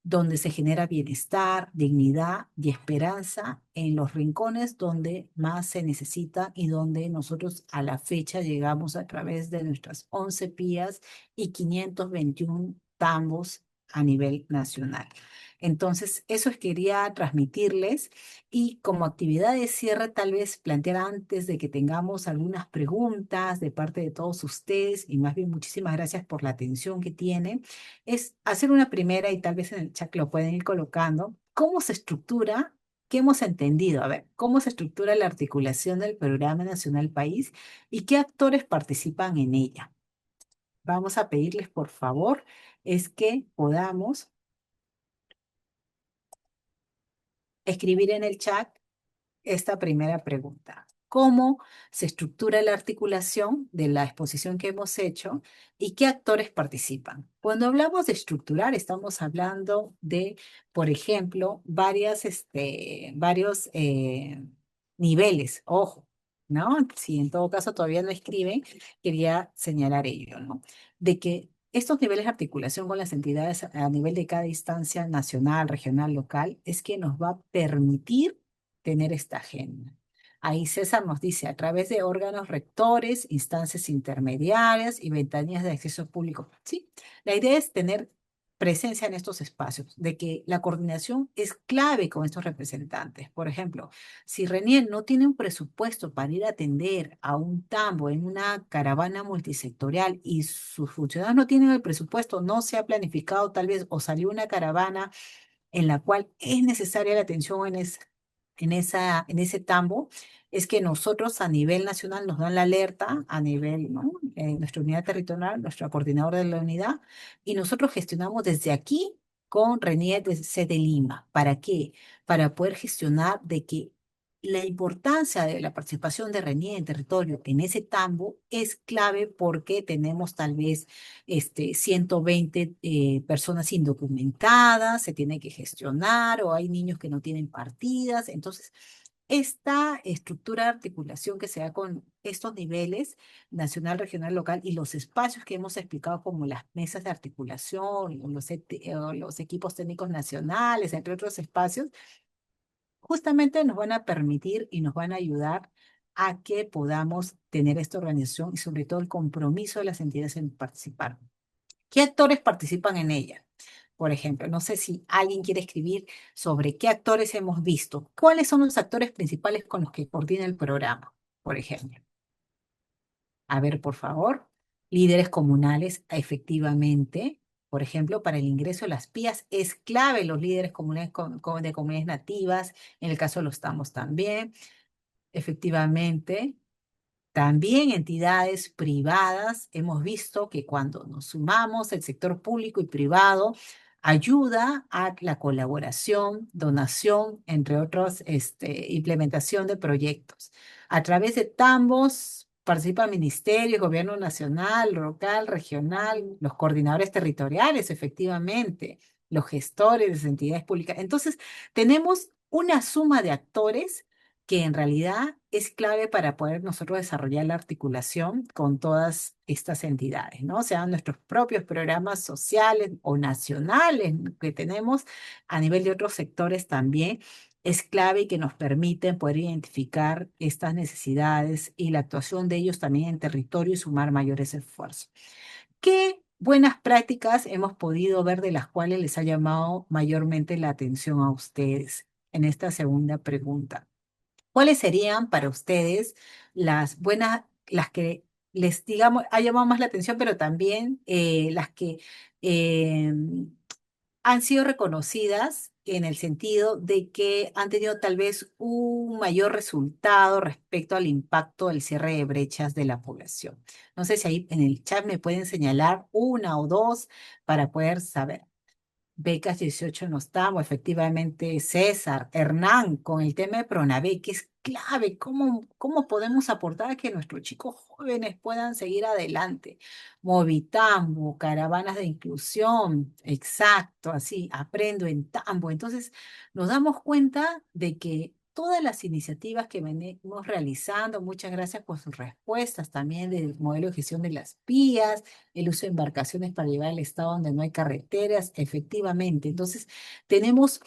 donde se genera bienestar, dignidad y esperanza en los rincones donde más se necesita y donde nosotros a la fecha llegamos a través de nuestras 11 PIAs y 521 tambos a nivel nacional. Entonces, eso es quería transmitirles y como actividad de cierre, tal vez plantear antes de que tengamos algunas preguntas de parte de todos ustedes y más bien muchísimas gracias por la atención que tienen es hacer una primera y tal vez en el chat lo pueden ir colocando. ¿Cómo se estructura? ¿Qué hemos entendido? A ver, ¿cómo se estructura la articulación del Programa Nacional País y qué actores participan en ella? Vamos a pedirles, por favor, es que podamos escribir en el chat esta primera pregunta. ¿Cómo se estructura la articulación de la exposición que hemos hecho y qué actores participan? Cuando hablamos de estructurar, estamos hablando de, por ejemplo, varios niveles. Ojo, ¿no? Si en todo caso todavía no escriben, quería señalar ello, ¿no? De que estos niveles de articulación con las entidades a nivel de cada instancia nacional, regional, local, es que nos va a permitir tener esta agenda. Ahí César nos dice, a través de órganos rectores, instancias intermediarias y ventanillas de acceso público. Sí, la idea es tener presencia en estos espacios, de que la coordinación es clave con estos representantes. Por ejemplo, si Renier no tiene un presupuesto para ir a atender a un tambo en una caravana multisectorial y sus funcionarios no tienen el presupuesto, no se ha planificado tal vez o salió una caravana en la cual es necesaria la atención en ese tambo, es que nosotros a nivel nacional nos dan la alerta, a nivel, ¿no? Nuestra unidad territorial, nuestra coordinadora de la unidad, y nosotros gestionamos desde aquí con Renier de C de Lima. ¿Para qué? Para poder gestionar de que la importancia de la participación de Renier en territorio en ese tambo es clave porque tenemos tal vez 120 personas indocumentadas, se tiene que gestionar o hay niños que no tienen partidas. Entonces, esta estructura de articulación que se da con estos niveles, nacional, regional, local, y los espacios que hemos explicado como las mesas de articulación, o los equipos técnicos nacionales, entre otros espacios, justamente nos van a permitir y nos van a ayudar a que podamos tener esta organización y sobre todo el compromiso de las entidades en participar. ¿Qué actores participan en ella? Por ejemplo, no sé si alguien quiere escribir sobre qué actores hemos visto. ¿Cuáles son los actores principales con los que coordina el programa? Por ejemplo, a ver, por favor, líderes comunales, efectivamente. Por ejemplo, para el ingreso a las PIAs es clave los líderes comunales de comunidades nativas. En el caso de los TAMOS también, efectivamente. También entidades privadas, hemos visto que cuando nos sumamos, el sector público y privado ayuda a la colaboración, donación, entre otros, implementación de proyectos. A través de tambos participa el ministerio, gobierno nacional, local, regional, los coordinadores territoriales, efectivamente, los gestores de las entidades públicas. Entonces, tenemos una suma de actores que en realidad es clave para poder nosotros desarrollar la articulación con todas estas entidades, ¿no? O sea, nuestros propios programas sociales o nacionales que tenemos a nivel de otros sectores también es clave y que nos permiten poder identificar estas necesidades y la actuación de ellos también en territorio y sumar mayores esfuerzos. ¿Qué buenas prácticas hemos podido ver de las cuales les ha llamado mayormente la atención a ustedes en esta segunda pregunta? ¿Cuáles serían para ustedes las buenas, las que les, digamos, ha llamado más la atención, pero también las que eh, han sido reconocidas en el sentido de que han tenido tal vez un mayor resultado respecto al impacto del cierre de brechas de la población? No sé si ahí en el chat me pueden señalar una o dos para poder saber. Becas 18 no estamos, efectivamente César, Hernán, con el tema de Pronavé, que es clave, cómo podemos aportar a que nuestros chicos jóvenes puedan seguir adelante. Movitambo, caravanas de inclusión, exacto, así, aprendo en Tambo. Entonces, nos damos cuenta de que todas las iniciativas que venimos realizando, muchas gracias por sus respuestas también del modelo de gestión de las vías, el uso de embarcaciones para llevar al estado donde no hay carreteras, efectivamente. Entonces, tenemos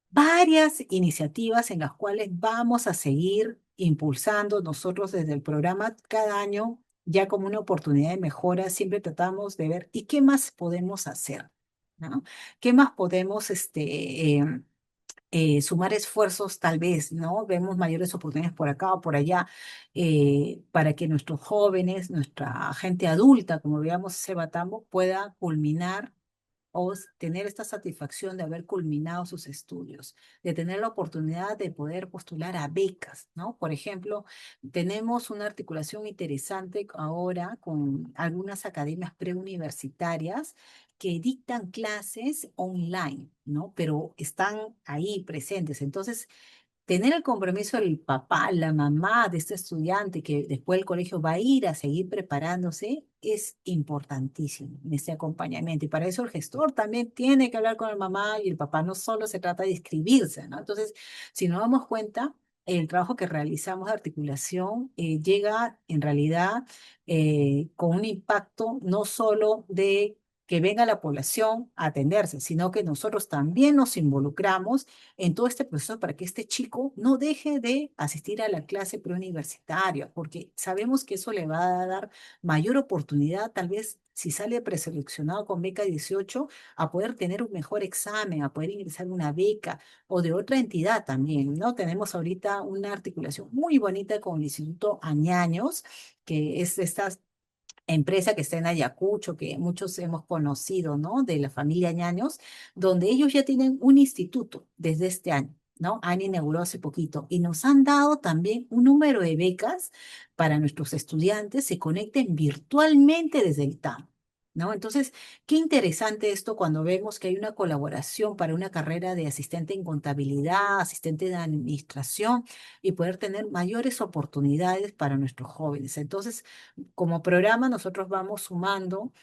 varias iniciativas en las cuales vamos a seguir impulsando nosotros desde el programa cada año, ya como una oportunidad de mejora, siempre tratamos de ver, ¿y qué más podemos hacer? ¿No? ¿Qué más podemos sumar esfuerzos tal vez, ¿no? Vemos mayores oportunidades por acá o por allá para que nuestros jóvenes, nuestra gente adulta, como veamos ese Batambo, pueda culminar o tener esta satisfacción de haber culminado sus estudios, de tener la oportunidad de poder postular a becas, ¿no? Por ejemplo, tenemos una articulación interesante ahora con algunas academias preuniversitarias que dictan clases online, ¿no? Pero están ahí presentes. Entonces, tener el compromiso del papá, la mamá de este estudiante que después del colegio va a ir a seguir preparándose es importantísimo en este acompañamiento. Y para eso el gestor también tiene que hablar con la mamá y el papá. No solo se trata de inscribirse, ¿no? Entonces, si nos damos cuenta, el trabajo que realizamos de articulación llega en realidad con un impacto no solo de que venga la población a atenderse, sino que nosotros también nos involucramos en todo este proceso para que este chico no deje de asistir a la clase preuniversitaria, porque sabemos que eso le va a dar mayor oportunidad, tal vez si sale preseleccionado con beca 18, a poder tener un mejor examen, a poder ingresar a una beca o de otra entidad también, ¿no? Tenemos ahorita una articulación muy bonita con el Instituto Añaños, que es esta empresa que está en Ayacucho, que muchos hemos conocido, ¿no? De la familia Ñaños, donde ellos ya tienen un instituto desde este año, ¿no? Han inaugurado hace poquito y nos han dado también un número de becas para nuestros estudiantes se conecten virtualmente desde el TAM. ¿No? Entonces, qué interesante esto cuando vemos que hay una colaboración para una carrera de asistente en contabilidad, asistente de administración y poder tener mayores oportunidades para nuestros jóvenes. Entonces, como programa nosotros vamos sumando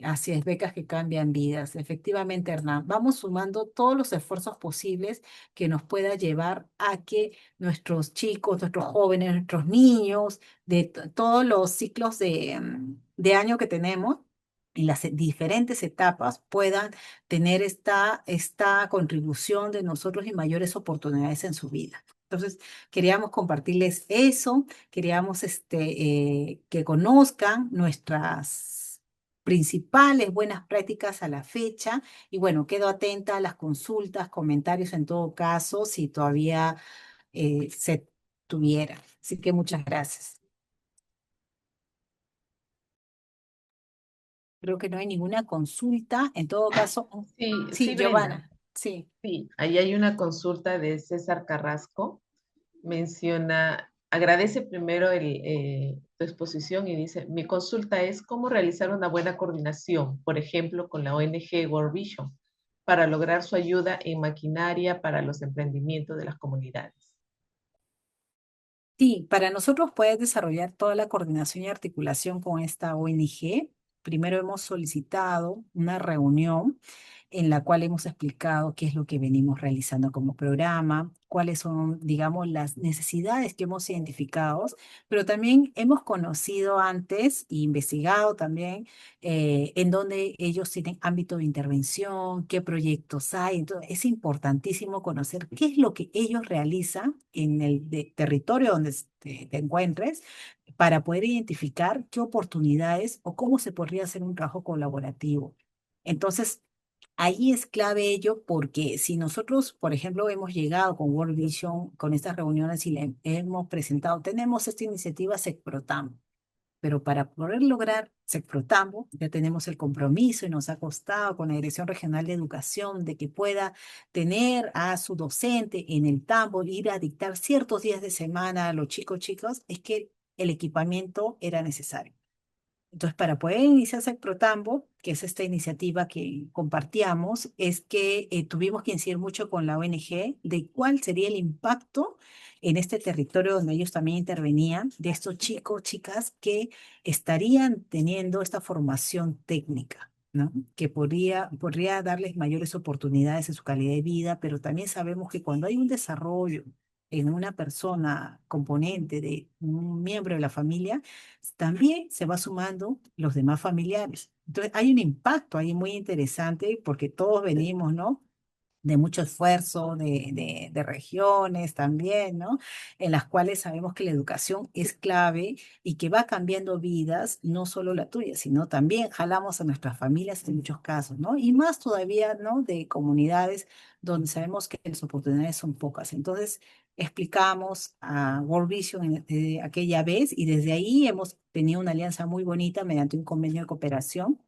así es, becas que cambian vidas. Efectivamente, Hernán, vamos sumando todos los esfuerzos posibles que nos pueda llevar a que nuestros chicos, nuestros jóvenes, nuestros niños, de todos los ciclos de año que tenemos, y las diferentes etapas puedan tener esta contribución de nosotros y mayores oportunidades en su vida. Entonces, queríamos compartirles eso, queríamos que conozcan nuestras principales buenas prácticas a la fecha y bueno, quedo atenta a las consultas, comentarios en todo caso, si todavía se tuviera. Así que muchas gracias. Creo que no hay ninguna consulta. En todo caso, Sí, sí, sí, Brenda. Giovanna, sí. Sí, ahí hay una consulta de César Carrasco. Menciona, agradece primero tu exposición y dice, mi consulta es cómo realizar una buena coordinación, por ejemplo, con la ONG World Vision, para lograr su ayuda en maquinaria para los emprendimientos de las comunidades. Sí, para nosotros puedes desarrollar toda la coordinación y articulación con esta ONG. Primero hemos solicitado una reunión en la cual hemos explicado qué es lo que venimos realizando como programa, cuáles son, digamos, las necesidades que hemos identificado, pero también hemos conocido antes e investigado también en dónde ellos tienen ámbito de intervención, qué proyectos hay. Entonces, es importantísimo conocer qué es lo que ellos realizan en el territorio donde te encuentres para poder identificar qué oportunidades o cómo se podría hacer un trabajo colaborativo. Entonces, ahí es clave ello porque si nosotros, por ejemplo, hemos llegado con World Vision, con estas reuniones y le hemos presentado, tenemos esta iniciativa SECPROTAM, pero para poder lograr SECPROTAM, ya tenemos el compromiso y nos ha costado con la Dirección Regional de Educación de que pueda tener a su docente en el tambo, ir a dictar ciertos días de semana a los chicos, es que el equipamiento era necesario. Entonces, para poder iniciar Protambo, que es esta iniciativa que compartíamos, es que tuvimos que incidir mucho con la ONG de cuál sería el impacto en este territorio donde ellos también intervenían, de estos chicos, chicas que estarían teniendo esta formación técnica, ¿no? Que podría darles mayores oportunidades en su calidad de vida, pero también sabemos que cuando hay un desarrollo en una persona componente de un miembro de la familia, también se va sumando los demás familiares. Entonces, hay un impacto ahí muy interesante porque todos venimos, ¿no? De mucho esfuerzo, de regiones también, ¿no? En las cuales sabemos que la educación es clave y que va cambiando vidas, no solo la tuya, sino también jalamos a nuestras familias en muchos casos, ¿no? Y más todavía, ¿no? De comunidades donde sabemos que las oportunidades son pocas. Entonces, explicamos a World Vision aquella vez y desde ahí hemos tenido una alianza muy bonita mediante un convenio de cooperación,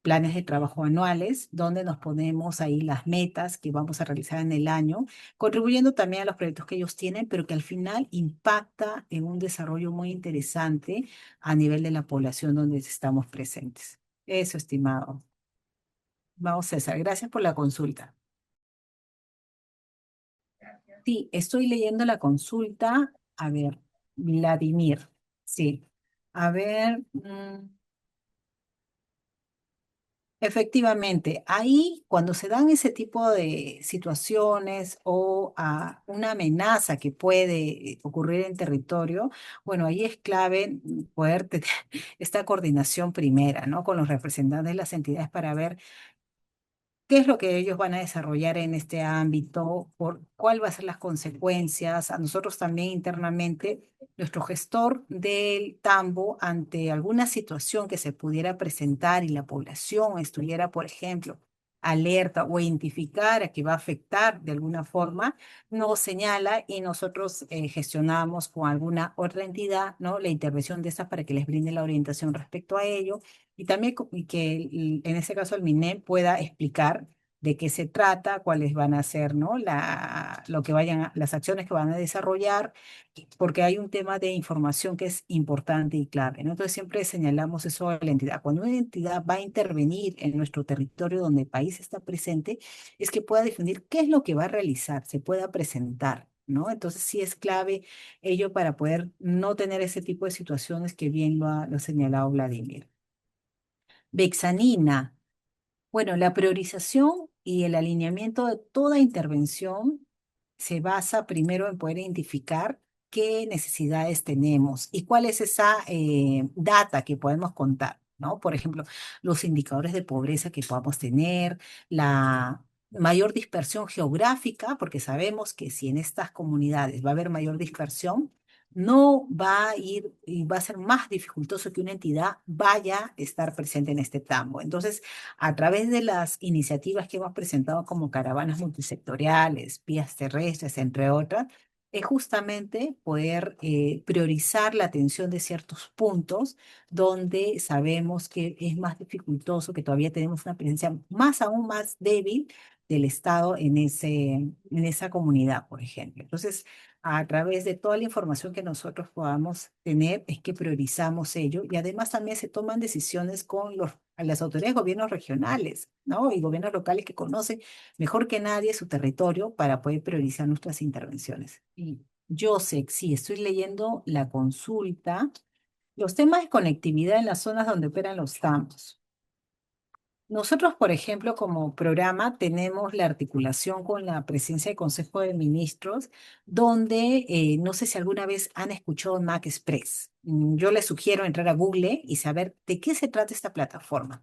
planes de trabajo anuales, donde nos ponemos ahí las metas que vamos a realizar en el año, contribuyendo también a los proyectos que ellos tienen, pero que al final impacta en un desarrollo muy interesante a nivel de la población donde estamos presentes. Eso, estimado. Vamos, César, gracias por la consulta. Sí, estoy leyendo la consulta. A ver, Vladimir. Sí. A ver. Efectivamente, ahí cuando se dan ese tipo de situaciones o una amenaza que puede ocurrir en territorio, bueno, ahí es clave poder tener esta coordinación primera, ¿no? Con los representantes de las entidades para ver qué es lo que ellos van a desarrollar en este ámbito, cuál va a ser las consecuencias. A nosotros también internamente, nuestro gestor del tambo, ante alguna situación que se pudiera presentar y la población estuviera, por ejemplo, alerta o identificara que va a afectar de alguna forma, nos señala y nosotros gestionamos con alguna otra entidad, ¿no? La intervención de estas para que les brinde la orientación respecto a ello y también y que en ese caso el MINEM pueda explicar de qué se trata, cuáles van a ser, ¿no? Lo que las acciones que van a desarrollar, porque hay un tema de información que es importante y clave, ¿no? Entonces siempre señalamos eso a la entidad. Cuando una entidad va a intervenir en nuestro territorio donde el país está presente, es que pueda definir qué es lo que va a realizar, se pueda presentar, ¿no? Entonces sí es clave ello para poder no tener ese tipo de situaciones que bien lo ha señalado Vladimir. Bexanina. Bueno, la priorización y el alineamiento de toda intervención se basa primero en poder identificar qué necesidades tenemos y cuál es esa data que podemos contar, ¿no? Por ejemplo, los indicadores de pobreza que podamos tener, la mayor dispersión geográfica, porque sabemos que si en estas comunidades va a haber mayor dispersión, no va a ir y va a ser más dificultoso que una entidad vaya a estar presente en este tambo. Entonces, a través de las iniciativas que hemos presentado como caravanas multisectoriales, vías terrestres, entre otras, es justamente poder priorizar la atención de ciertos puntos donde sabemos que es más dificultoso, que todavía tenemos una presencia más aún más débil del Estado en esa comunidad, por ejemplo. Entonces, a través de toda la información que nosotros podamos tener, es que priorizamos ello y además también se toman decisiones con las autoridades de gobiernos regionales, ¿no? Y gobiernos locales que conocen mejor que nadie su territorio para poder priorizar nuestras intervenciones. Y yo sé, sí, estoy leyendo la consulta, los temas de conectividad en las zonas donde operan los TAMs. Nosotros, por ejemplo, como programa, tenemos la articulación con la presencia del Consejo de Ministros, donde no sé si alguna vez han escuchado Mac Express. Yo les sugiero entrar a Google y saber de qué se trata esta plataforma.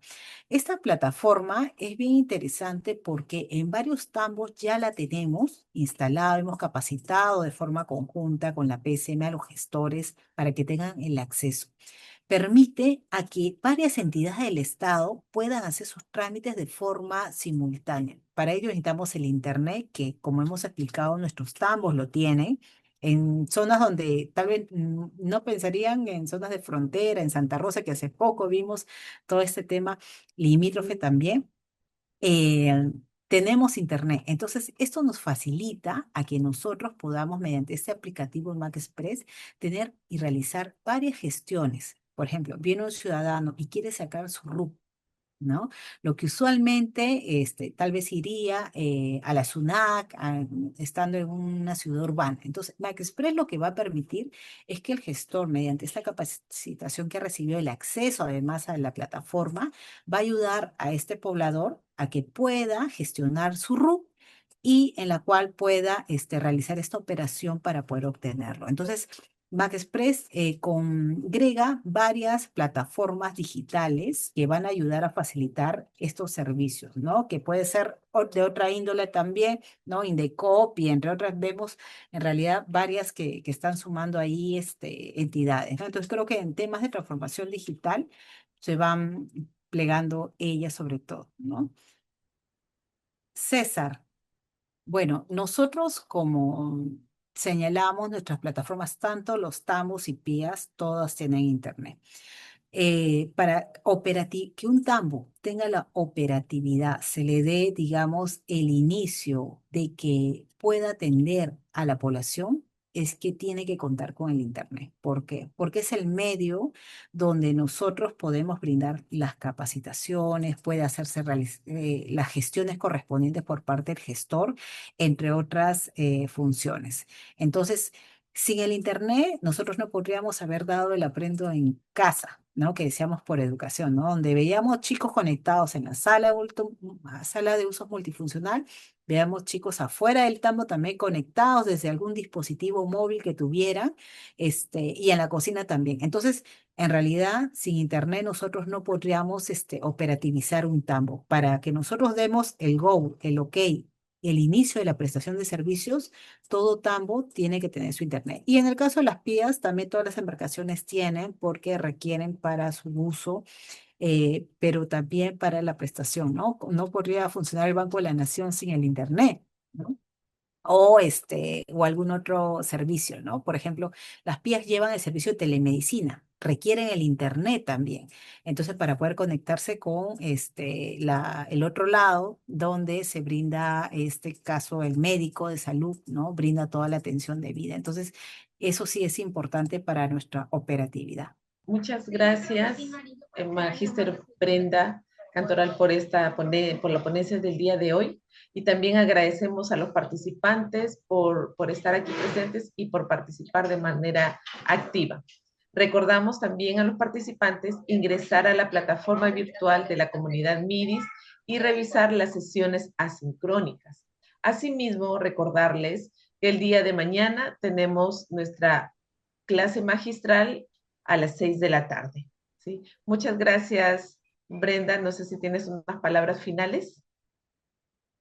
Esta plataforma es bien interesante porque en varios tambos ya la tenemos instalada, hemos capacitado de forma conjunta con la PSM a los gestores para que tengan el acceso. Permite a que varias entidades del Estado puedan hacer sus trámites de forma simultánea. Para ello necesitamos el Internet, que como hemos explicado, nuestros tambos lo tienen. En zonas donde tal vez no pensarían, en zonas de frontera, en Santa Rosa, que hace poco vimos todo este tema limítrofe también, eh, tenemos internet. Entonces, esto nos facilita a que nosotros podamos, mediante este aplicativo Mac Express, tener y realizar varias gestiones. Por ejemplo, viene un ciudadano y quiere sacar su RUT, ¿no? Lo que usualmente tal vez iría a la SUNAC, estando en una ciudad urbana. Entonces, MacExpress lo que va a permitir es que el gestor, mediante esta capacitación que ha recibido, el acceso además a la plataforma, va a ayudar a este poblador a que pueda gestionar su RUC y en la cual pueda realizar esta operación para poder obtenerlo. Entonces, MacExpress congrega varias plataformas digitales que van a ayudar a facilitar estos servicios, ¿no? Que puede ser de otra índole también, ¿no? Indecop y entre otras vemos en realidad varias que están sumando ahí entidades, ¿no? Entonces creo que en temas de transformación digital se van plegando ellas sobre todo, ¿no? César. Bueno, nosotros como señalamos nuestras plataformas, tanto los Tambos y PIAs, todas tienen internet. Para que un tambo tenga la operatividad, se le dé, digamos, el inicio de que pueda atender a la población, es que tiene que contar con el Internet. ¿Por qué? Porque es el medio donde nosotros podemos brindar las capacitaciones, puede hacerse las gestiones correspondientes por parte del gestor, entre otras funciones. Entonces, sin el Internet, nosotros no podríamos haber dado el aprendo en casa, ¿no? Que decíamos por educación, ¿no? Donde veíamos chicos conectados en la sala de usos multifuncional, veamos chicos afuera del tambo también conectados desde algún dispositivo móvil que tuvieran, y en la cocina también. Entonces, en realidad, sin Internet nosotros no podríamos, operativizar un tambo. Para que nosotros demos el go, el ok, el inicio de la prestación de servicios, todo tambo tiene que tener su internet. Y en el caso de las pías, también todas las embarcaciones tienen porque requieren para su uso, pero también para la prestación, ¿no? No podría funcionar el Banco de la Nación sin el internet, ¿no? O algún otro servicio, ¿no? Por ejemplo, las pías llevan el servicio de telemedicina, requieren el internet también. Entonces, para poder conectarse con el otro lado, donde se brinda, este caso, el médico de salud, ¿no? Brinda toda la atención debida. Entonces, eso sí es importante para nuestra operatividad. Muchas gracias, Magíster Brenda Cantoral, por por la ponencia del día de hoy. Y también agradecemos a los participantes por estar aquí presentes y por participar de manera activa. Recordamos también a los participantes ingresar a la plataforma virtual de la comunidad MIRIS y revisar las sesiones asincrónicas. Asimismo, recordarles que el día de mañana tenemos nuestra clase magistral a las 6 de la tarde. ¿Sí? Muchas gracias, Brenda. No sé si tienes unas palabras finales.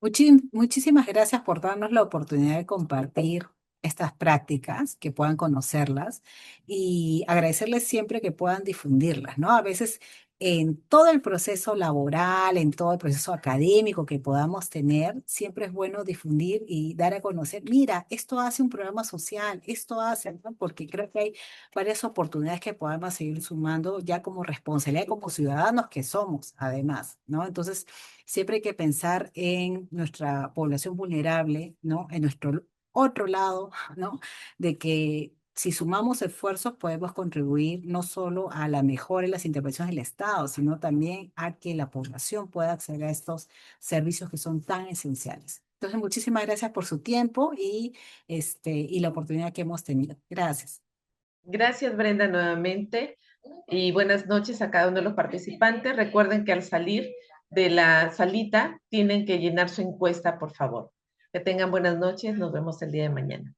Muchísimas gracias por darnos la oportunidad de compartir estas prácticas, que puedan conocerlas y agradecerles siempre que puedan difundirlas, ¿no? A veces en todo el proceso laboral, en todo el proceso académico que podamos tener, siempre es bueno difundir y dar a conocer, mira, esto hace un programa social, esto hace, ¿no? Porque creo que hay varias oportunidades que podamos seguir sumando ya como responsabilidad, como ciudadanos que somos, además, ¿no? Entonces, siempre hay que pensar en nuestra población vulnerable, ¿no? En nuestro otro lado, ¿no? De que si sumamos esfuerzos podemos contribuir no solo a la mejora en las intervenciones del Estado, sino también a que la población pueda acceder a estos servicios que son tan esenciales. Entonces, muchísimas gracias por su tiempo y la oportunidad que hemos tenido. Gracias. Gracias, Brenda, nuevamente. Y buenas noches a cada uno de los participantes. Recuerden que al salir de la salita tienen que llenar su encuesta, por favor. Que tengan buenas noches. Nos vemos el día de mañana.